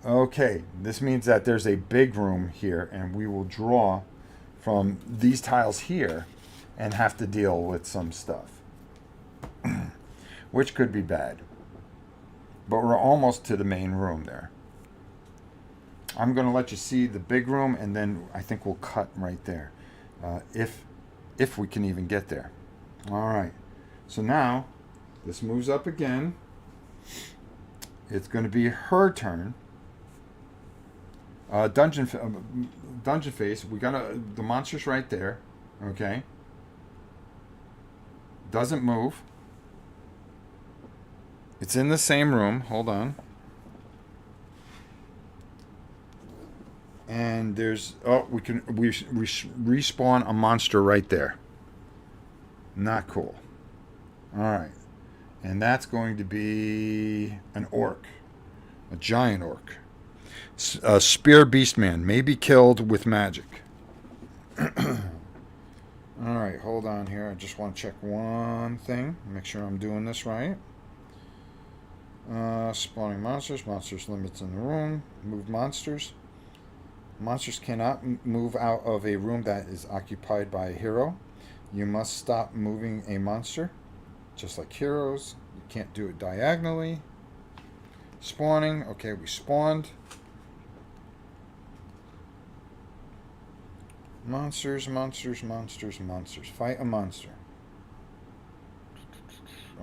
Okay, this means that there's a big room here, and we will draw from these tiles here and have to deal with some stuff, which could be bad. But we're almost to the main room there. I'm going to let you see the big room, and then I think we'll cut right there, if we can even get there. All right. So now this moves up again. It's going to be her turn. Dungeon phase. We got the monster's right there. Okay. Doesn't move. It's in the same room. Hold on. And there's we respawn a monster right there. Not cool. All right. And that's going to be an orc. A giant orc. A spear beastman may be killed with magic. All right, hold on here. I just want to check one thing. Make sure I'm doing this right. Spawning monsters. Monsters limits in the room. Move monsters. Monsters cannot move out of a room that is occupied by a hero. You must stop moving a monster. Just like heroes. You can't do it diagonally. Spawning. Okay, we spawned. Monsters, monsters, monsters, monsters. Fight a monster.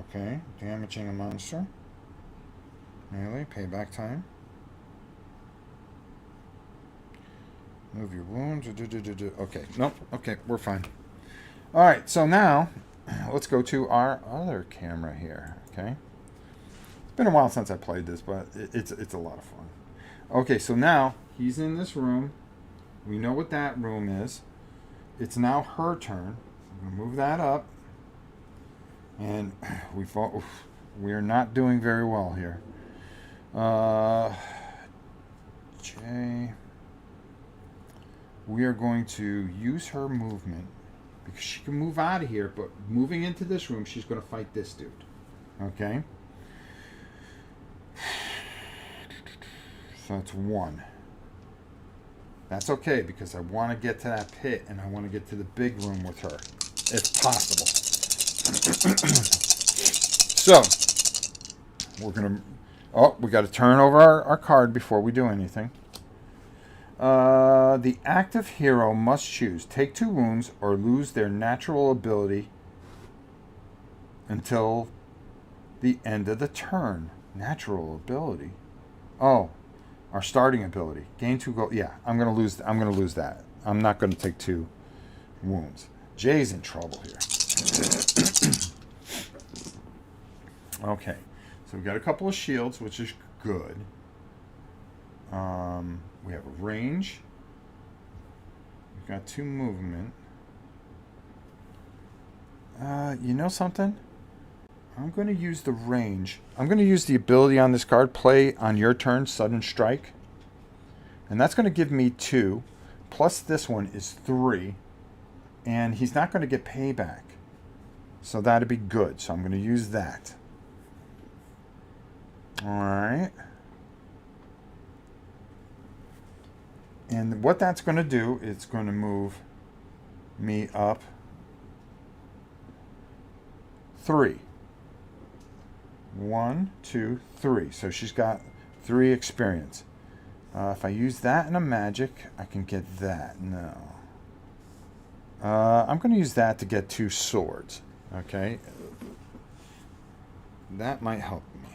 Okay, damaging a monster. Melee, payback time. Move your wounds. Okay, nope. Okay, we're fine. All right, so now let's go to our other camera here. Okay, it's been a while since I played this, but it's a lot of fun. Okay, so now he's in this room. We know what that room is. It's now her turn. I'm going to move that up. And we are not doing very well here. J. We are going to use her movement because she can move out of here, but moving into this room, she's going to fight this dude. Okay? So that's 1. That's okay, because I want to get to that pit, and I want to get to the big room with her, if possible. So, we're going to... Oh, we got to turn over our card before we do anything. The active hero must choose take 2 wounds or lose their natural ability until the end of the turn. Natural ability. Oh, our starting ability. Gain 2 gold. Yeah, I'm gonna lose that. I'm not gonna take 2 wounds. Jay's in trouble here. Okay, so we got a couple of shields, which is good. We have a range. We've got 2 movement. You know something? I'm going to use the range. I'm going to use the ability on this card, play on your turn, sudden strike. And that's going to give me 2. Plus this one is 3. And he's not going to get payback. So that'd be good. So I'm going to use that. Alright. And what that's going to do, it's going to move me up 3. 1, 2, 3. So she's got 3 experience. If I use that in a magic, I can get that. No. I'm going to use that to get 2 swords. Okay. That might help me.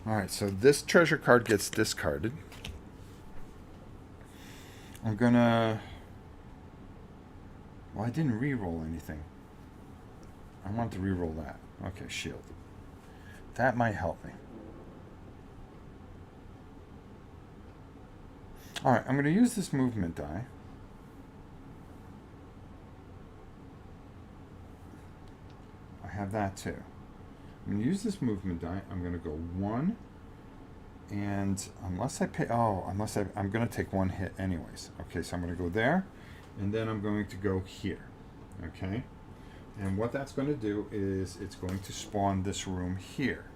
Alright, so this treasure card gets discarded. I'm going to... Well, I didn't re-roll anything. I want to re-roll that. Okay, shield. That might help me. Alright, I'm going to use this movement die. I have that too. I'm going to use this movement die. I'm going to go 1. And unless I pay... Oh, I'm going to take 1 hit anyways. Okay, so I'm going to go there. And then I'm going to go here. Okay? And what that's going to do is it's going to spawn this room here.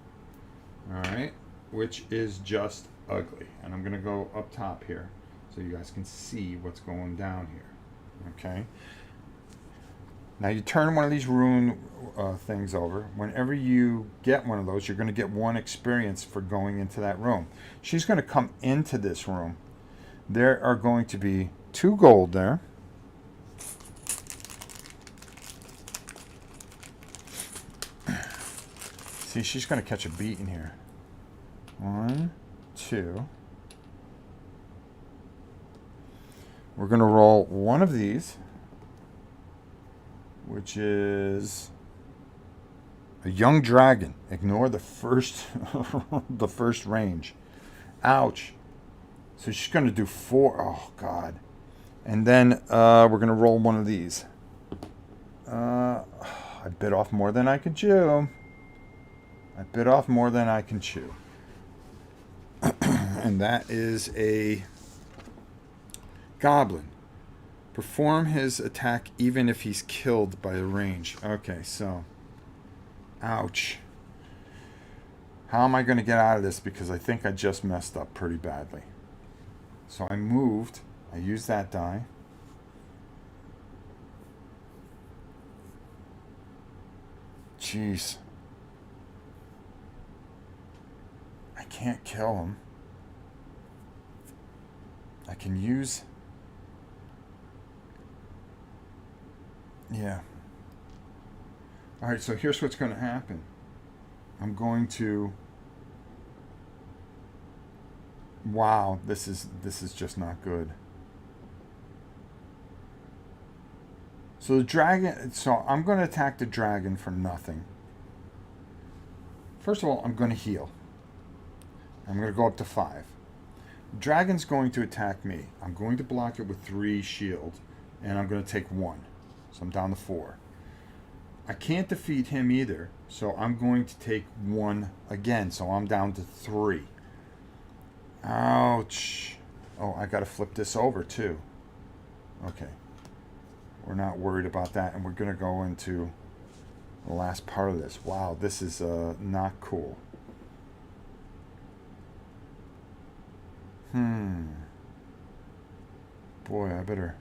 Alright? Which is just ugly. And I'm going to go up top here so you guys can see what's going down here. Okay? Now you turn one of these rune things over. Whenever you get one of those, you're going to get 1 experience for going into that room. She's going to come into this room. There are going to be 2 gold there. See, she's going to catch a beat in here. 1, 2. We're going to roll 1 of these, which is a young dragon. Ignore the first the first range. Ouch. So she's going to do 4. Oh, God. And then we're going to roll 1 of these. I bit off more than I could chew. I bit off more than I can chew. And that is a goblin. Perform his attack even if he's killed by the range. Okay, so. Ouch. How am I going to get out of this? Because I think I just messed up pretty badly. So I moved. I used that die. Jeez. I can't kill him. I can use... Yeah. Alright, so here's what's going to happen. I'm going to... Wow, this is just not good. So the dragon... So I'm going to attack the dragon for nothing. First of all, I'm going to heal. I'm going to go up to 5. Dragon's going to attack me. I'm going to block it with 3 shield. And I'm going to take 1. So I'm down to 4. I can't defeat him either. So I'm going to take 1 again. So I'm down to 3. Ouch. Oh, I got to flip this over too. Okay. We're not worried about that. And we're going to go into the last part of this. Wow, this is not cool. Boy, I better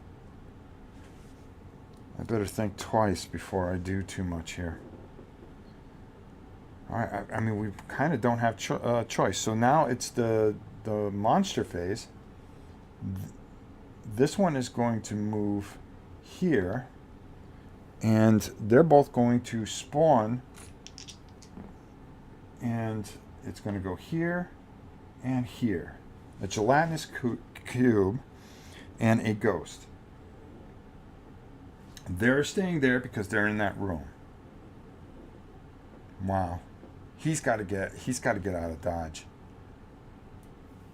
think twice before I do too much here. All right, I mean, we kind of don't have choice. So now it's the monster phase. This one is going to move here, and they're both going to spawn, and it's going to go here and here. A gelatinous cube and a ghost. They're staying there because they're in that room. Wow. He's got to get out of Dodge.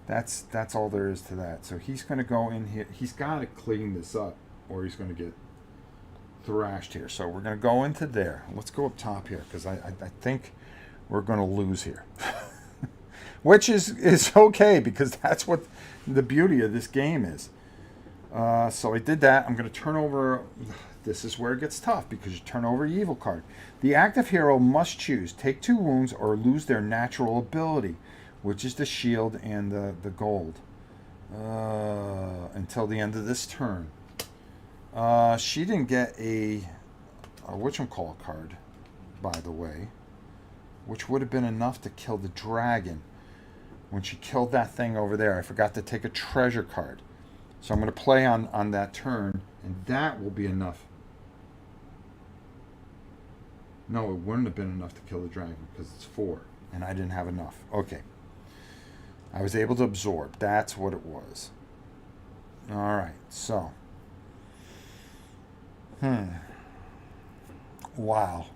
That's all there is to that. So he's going to go in here. He's got to clean this up, or he's going to get thrashed here. So we're going to go into there. Let's go up top here, because I think we're going to lose here. Which is okay, because that's what the beauty of this game is. So I did that. I'm going to turn over. This is where it gets tough, because you turn over your evil card. The active hero must choose take 2 wounds or lose their natural ability, which is the shield and the gold, until the end of this turn. She didn't get a whatchamacallit card, by the way, which would have been enough to kill the dragon. When she killed that thing over there, I forgot to take a treasure card. So I'm going to play on that turn, and that will be enough. No, it wouldn't have been enough to kill the dragon, because it's 4, and I didn't have enough. Okay. I was able to absorb. That's what it was. All right, so. Wow.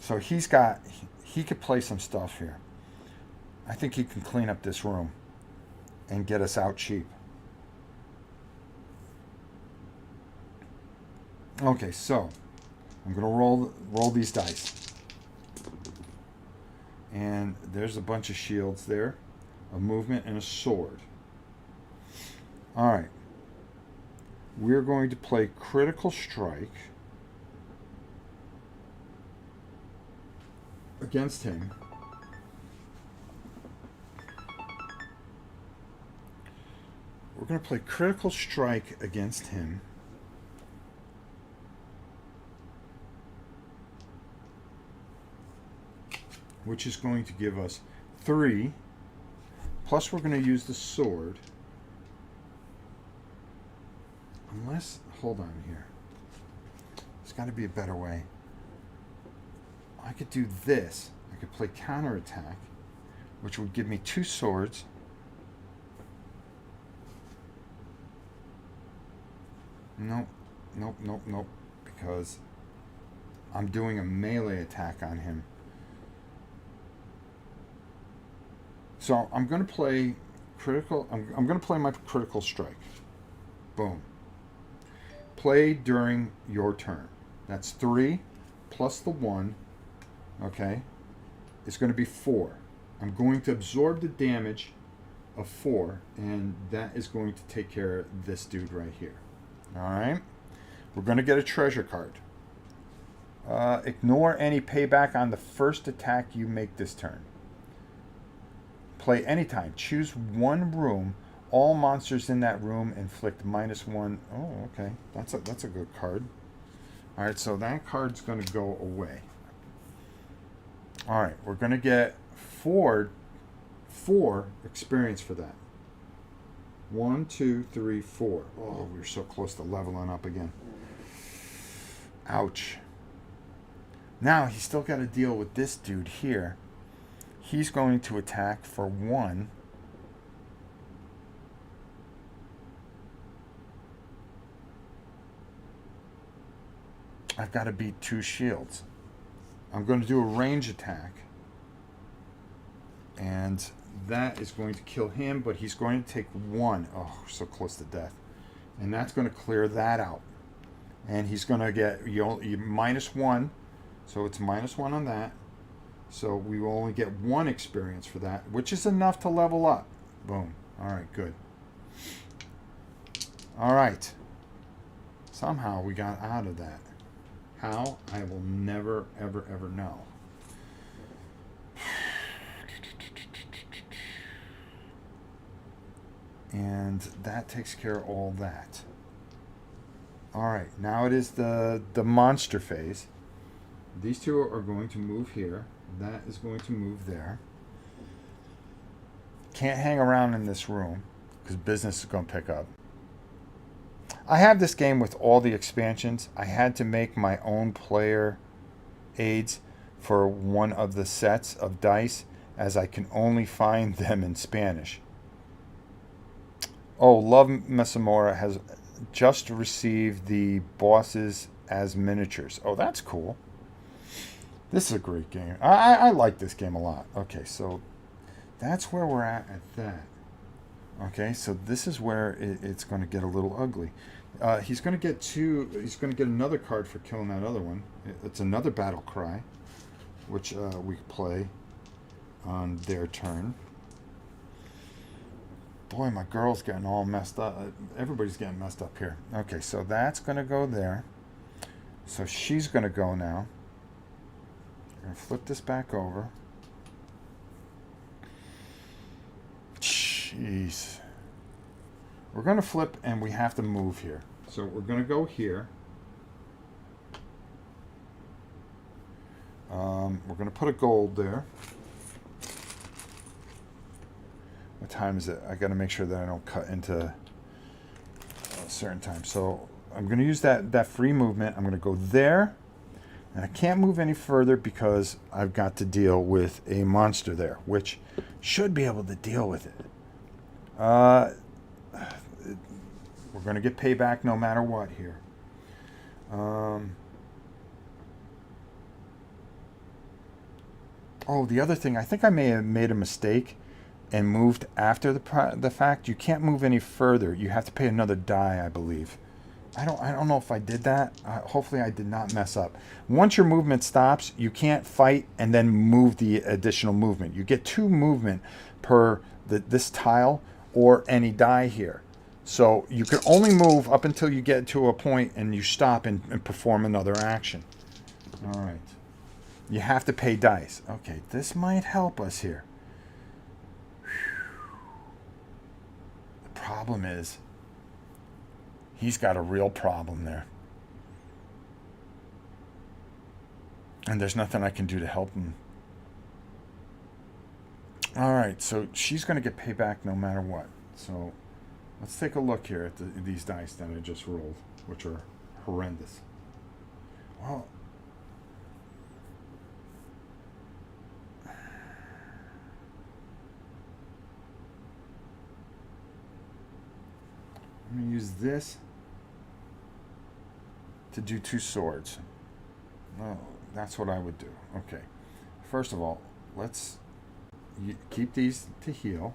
So he could play some stuff here. I think he can clean up this room and get us out cheap. Okay, so I'm going to roll these dice. And there's a bunch of shields there, a movement, and a sword. All right. We're going to play Critical Strike against him. We're going to play Critical Strike against him. Which is going to give us 3. Plus we're going to use the sword. Unless, hold on here. There's got to be a better way. I could do this. I could play counterattack, which would give me 2 swords. Nope. Because I'm doing a melee attack on him. So I'm going to play I'm going to play my Critical Strike. Boom. Play during your turn. That's 3 plus the 1. Okay. It's going to be 4. I'm going to absorb the damage of 4, and that is going to take care of this dude right here. All right. We're going to get a treasure card. Ignore any payback on the first attack you make this turn. Play anytime. Choose 1 room. All monsters in that room inflict -1. Oh, okay. That's a good card. All right, so that card's going to go away. All right, we're going to get 4 experience for that. 1, 2, 3, 4. Oh, we're so close to leveling up again. Ouch. Now he's still got to deal with this dude here. He's going to attack for 1. I've got to beat 2 shields. I'm going to do a range attack. And that is going to kill him, but he's going to take 1. Oh, so close to death. And that's going to clear that out. And he's going to get -1. So it's -1 on that. So we will only get 1 experience for that, which is enough to level up. Boom. All right, good. All right. Somehow we got out of that. How? I will never, ever, ever know. And that takes care of all that. Alright, now it is the monster phase. These two are going to move here. That is going to move there. Can't hang around in this room because business is going to pick up. I have this game with all the expansions. I had to make my own player aids for one of the sets of dice, as I can only find them in Spanish. Oh, Love Massamorra has just received the bosses as miniatures. Oh, that's cool. This is a great game. I like this game a lot. Okay, so that's where we're at that. Okay, so this is where it's going to get a little ugly. He's going to get he's going to get another card for killing that other one. It's another battle cry, which we play on their turn. Boy, my girl's getting all messed up. Everybody's getting messed up here. Okay, so that's going to go there. So she's going to go now. I'm going to flip this back over. Jeez. We're going to flip and we have to move here. So we're going to go here. We're going to put a gold there. What time is it? I got to make sure that I don't cut into a certain time. So I'm going to use that free movement. I'm going to go there. And I can't move any further because I've got to deal with a monster there, which should be able to deal with it. We're going to get payback no matter what here. Oh, the other thing, I think I may have made a mistake and moved after the fact. You can't move any further. You have to pay another die, I believe. I don't know if I did that. Hopefully I did not mess up. Once your movement stops, you can't fight and then move the additional movement. You get 2 movement per this tile or any die here. So you can only move up until you get to a point and you stop and perform another action. All right. You have to pay dice. Okay, this might help us here. The problem is, he's got a real problem there. And there's nothing I can do to help him. All right, so she's going to get payback no matter what. So let's take a look here at these dice that I just rolled, which are horrendous. Well, I'm going to use this to do 2 swords. No, that's what I would do. Okay. First of all, let's keep these to heal.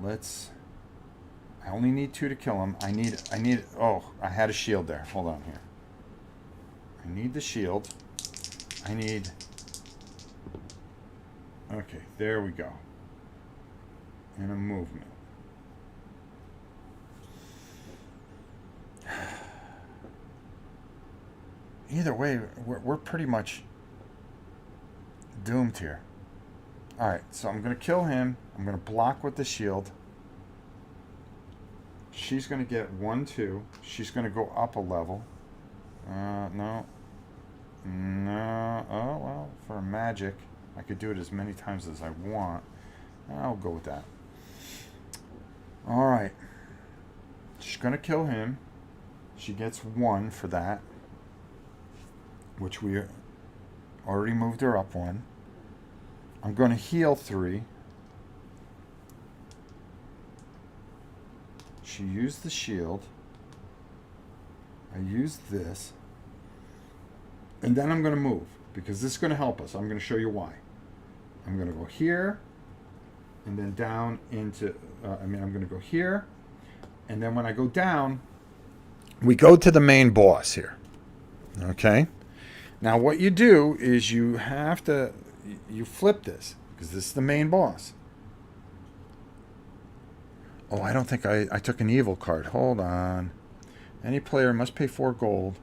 I only need 2 to kill him. I need, oh, I had a shield there. Hold on here. I need the shield. Okay, there we go. And a movement. Either way, we're pretty much doomed here. Alright, so I'm going to kill him. I'm going to block with the shield. She's going to get 1, 2. She's going to go up a level. No. Oh, well, for magic, I could do it as many times as I want. I'll go with that. Alright. She's going to kill him. She gets 1 for that, which we already moved her up 1. I'm going to heal 3. She used the shield. I used this. And then I'm going to move, because this is going to help us. I'm going to show you why. I'm going to go here, and then down into, I'm going to go here, and then when I go down, we go to the main boss here. Okay? Now what you do is you have to, you flip this, because this is the main boss. Oh, I don't think I took an evil card. Hold on. Any player must pay 4 gold,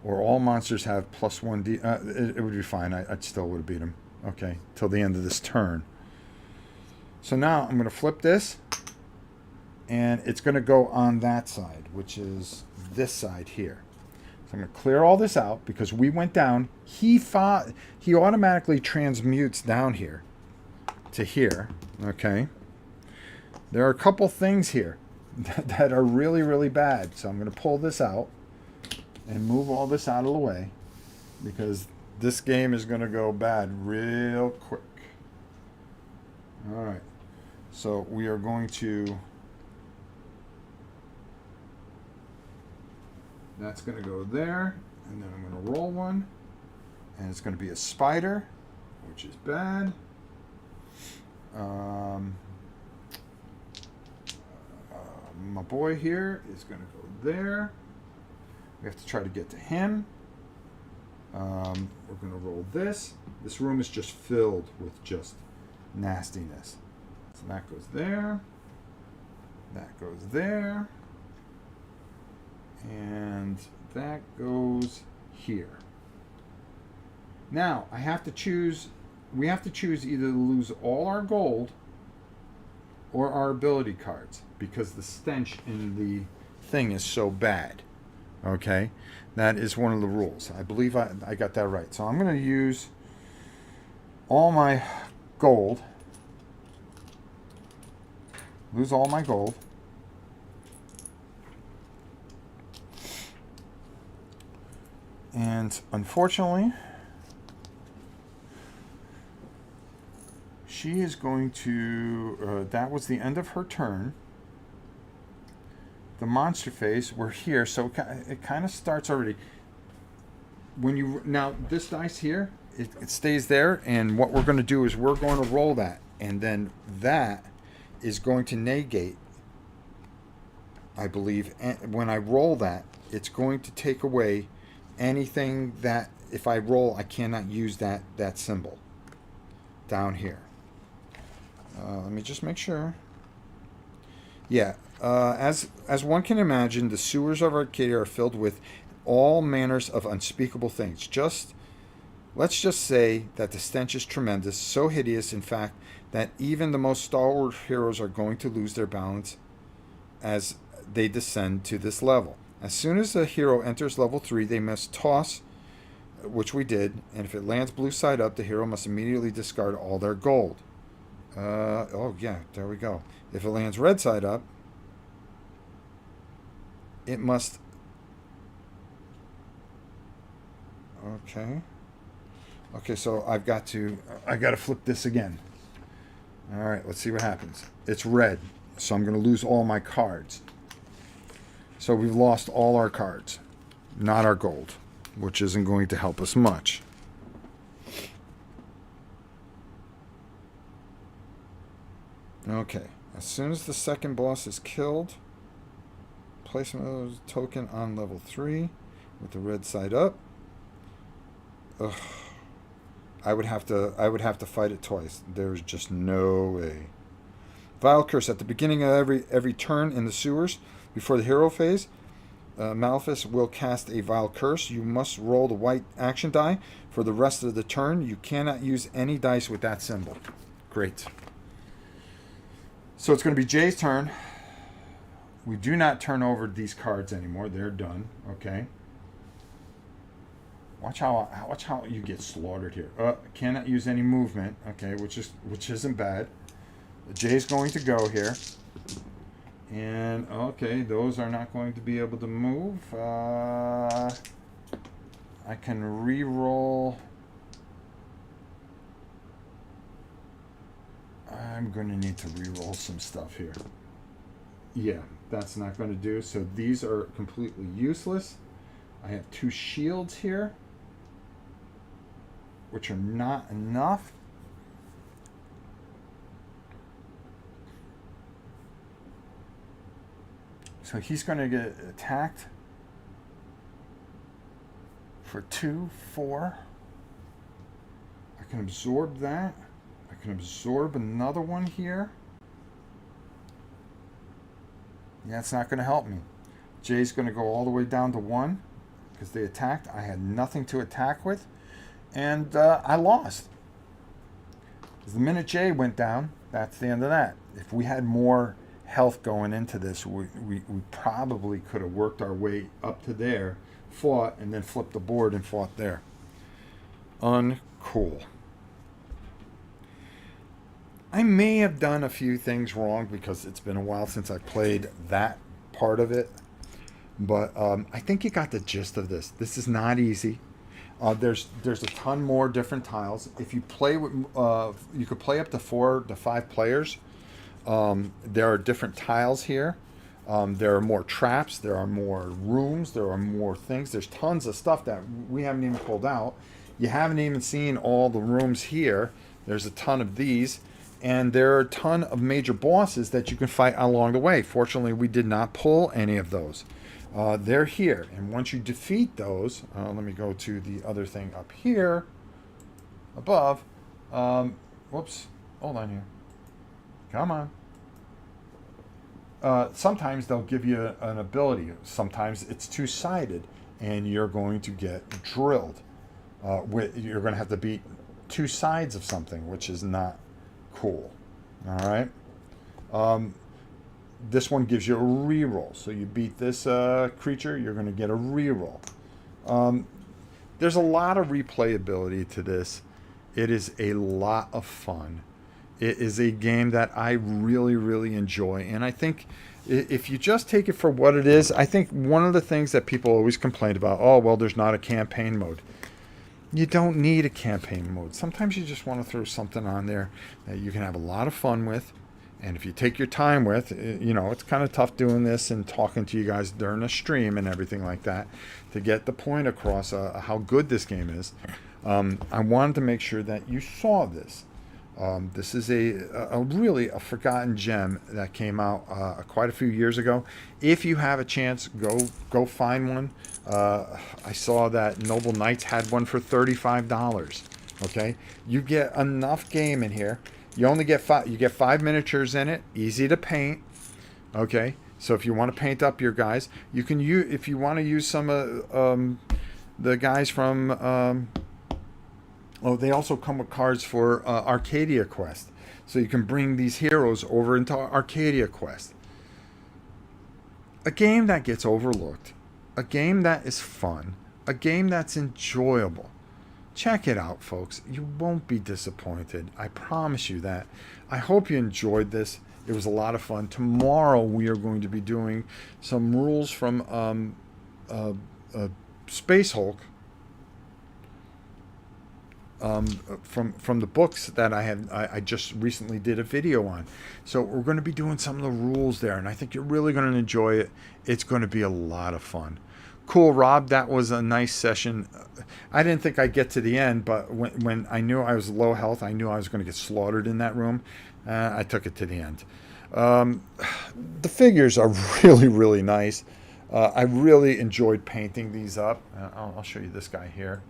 or all monsters have +1 D. It would be fine. I still would have beat him. Okay, till the end of this turn. So now I'm going to flip this. and it's going to go on that side, which is this side here. So I'm going to clear all this out because we went down. He automatically transmutes down here to here. Okay. There are a couple things here that are really, really bad. So I'm going to pull this out and move all this out of the way because this game is going to go bad real quick. All right. So we are going to... That's going to go there, and then I'm going to roll one, and it's going to be a spider, which is bad. My boy here is going to go there. We have to try to get to him. We're going to roll this. This room is just filled with just nastiness. So that goes there. That goes there. And that goes here. Now, I have to choose, we have to choose either to lose all our gold or our ability cards because the stench in the thing is so bad. Okay? That is one of the rules. I believe I got that right. So I'm going to use all my gold. Lose all my gold. And unfortunately, she is going to, that was the end of her turn. The monster phase, we're here, so it kind of starts already. When you, now this dice here, it stays there, and what we're going to do is we're going to roll that, and then that is going to negate, I believe, and when I roll that, it's going to take away anything that if I roll, I cannot use that symbol down here. Let me just make sure. Yeah, as one can imagine, the sewers of Arcadia are filled with all manners of unspeakable things. Let's just say that the stench is tremendous, so hideous, in fact, that even the most stalwart heroes are going to lose their balance as they descend to this level. As soon as a hero enters level 3, they must toss, which we did, and if it lands blue side up, the hero must immediately discard all their gold. Oh yeah, there we go. If it lands red side up, it must... Okay. Okay, so I got to flip this again. All right, let's see what happens. It's red, so I'm going to lose all my cards. So we've lost all our cards, not our gold, which isn't going to help us much. Okay, as soon as the second boss is killed, place another token on level 3 with the red side up. Ugh. I would have to fight it twice. There's just no way. Vile Curse. At the beginning of every turn in the sewers, before the hero phase, Malefice will cast a Vile Curse. You must roll the white action die for the rest of the turn. You cannot use any dice with that symbol. Great. So it's going to be Jay's turn. We do not turn over these cards anymore. They're done. Okay. Watch how you get slaughtered here. Cannot use any movement. Okay, which isn't bad. Jay's going to go here. And, okay, those are not going to be able to move. I can re-roll. I'm going to need to re-roll some stuff here. Yeah, that's not going to do. So these are completely useless. I have 2 shields here, which are not enough. So he's going to get attacked for 2, 4. I can absorb that. I can absorb another one here. Yeah, it's not going to help me. Jay's going to go all the way down to 1 because they attacked. I had nothing to attack with. And I lost. The minute Jay went down, that's the end of that. If we had more health going into this, we probably could have worked our way up to there, fought, and then flipped the board and fought there. Uncool. I may have done a few things wrong because it's been a while since I played that part of it. But I think you got the gist of this. This is not easy. There's a ton more different tiles. If you play with, you could play up to 4 to 5 players. There are different tiles here. There are more traps. There are more rooms. There are more things. There's tons of stuff that we haven't even pulled out. You haven't even seen all the rooms here. There's a ton of these. And there are a ton of major bosses that you can fight along the way. Fortunately, we did not pull any of those. They're here. And once you defeat those, let me go to the other thing up here, above. Whoops. Hold on here. Come on. Sometimes they'll give you an ability. Sometimes it's two-sided, and you're going to get drilled. You're going to have to beat 2 sides of something, which is not cool. All right. This one gives you a reroll. So you beat this creature, you're going to get a reroll. There's a lot of replayability to this. It is a lot of fun. It is a game that I really, really enjoy. And I think if you just take it for what it is, I think one of the things that people always complain about, oh, well, there's not a campaign mode. You don't need a campaign mode. Sometimes you just want to throw something on there that you can have a lot of fun with. And if you take your time with, it's kind of tough doing this and talking to you guys during a stream and everything like that to get the point across how good this game is. I wanted to make sure that you saw this. This is really a forgotten gem that came out quite a few years ago. If you have a chance, go find one. I saw that Noble Knights had one for $35. Okay, you get enough game in here. You only get 5. You get 5 miniatures in it. Easy to paint. Okay, so if you want to paint up your guys, you can use. If you want to use some of the guys from. They also come with cards for Arcadia Quest. So you can bring these heroes over into Arcadia Quest. A game that gets overlooked. A game that is fun. A game that's enjoyable. Check it out, folks. You won't be disappointed. I promise you that. I hope you enjoyed this. It was a lot of fun. Tomorrow we are going to be doing some rules from Space Hulk. From the books that I just recently did a video on. So we're going to be doing some of the rules there, and I think you're really going to enjoy it. It's going to be a lot of fun. Cool, Rob. That was a nice session. I didn't think I'd get to the end, but when I knew I was low health, I knew I was going to get slaughtered in that room. I took it to the end. The figures are really, really nice. I really enjoyed painting these up. I'll show you this guy here.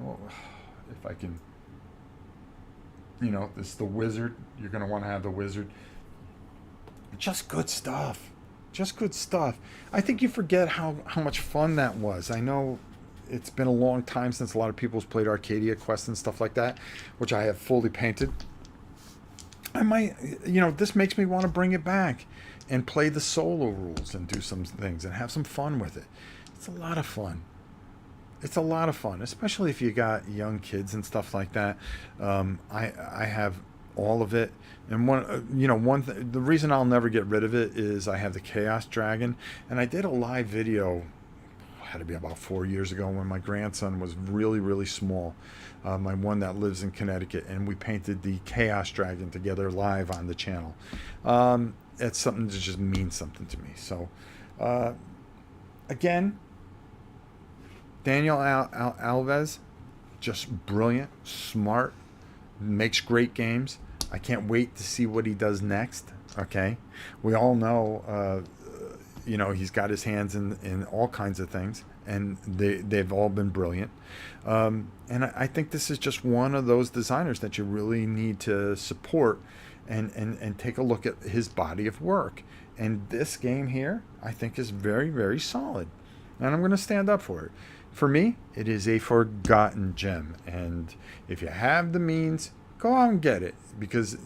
Oh, if I can, this is the wizard. You're going to want to have the wizard. Just good stuff. Just good stuff. I think you forget how much fun that was. I know it's been a long time since a lot of people have played Arcadia Quest and stuff like that, which I have fully painted. I might, this makes me want to bring it back and play the solo rules and do some things and have some fun with it. It's a lot of fun. It's a lot of fun, especially if you got young kids and stuff like that. I have all of it, and the reason I'll never get rid of it is I have the Chaos Dragon, and I did a live video. Had to be about 4 years ago when my grandson was really, really small. My one that lives in Connecticut, and we painted the Chaos Dragon together live on the channel. It's something that just means something to me. So, again. Daniel Alves, just brilliant, smart, makes great games. I can't wait to see what he does next. Okay, we all know, he's got his hands in all kinds of things, and they've all been brilliant. And I think this is just one of those designers that you really need to support and take a look at his body of work. And this game here, I think, is very, very solid, and I'm going to stand up for it. For me, it is a forgotten gem, and if you have the means, go out and get it, because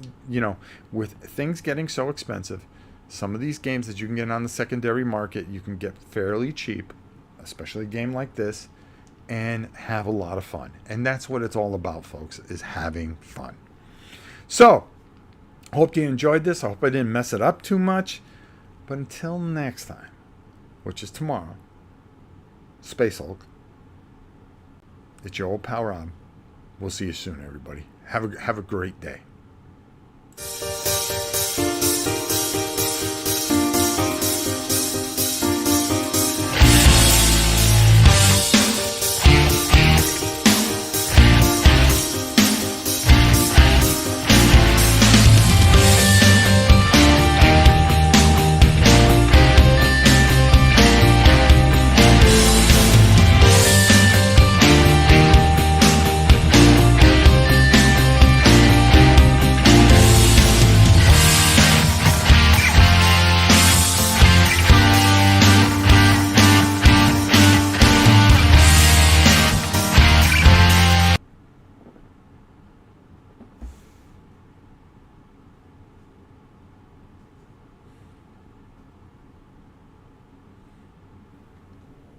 with things getting so expensive, Some of these games that you can get on the secondary market, you can get fairly cheap, especially a game like this, and have a lot of fun. And that's what it's all about, folks, is having fun. So, hope you enjoyed this. I hope I didn't mess it up too much. But until next time, which is tomorrow, Space Hulk, it's your old pal Rob. We'll see you soon, everybody. Have a great day.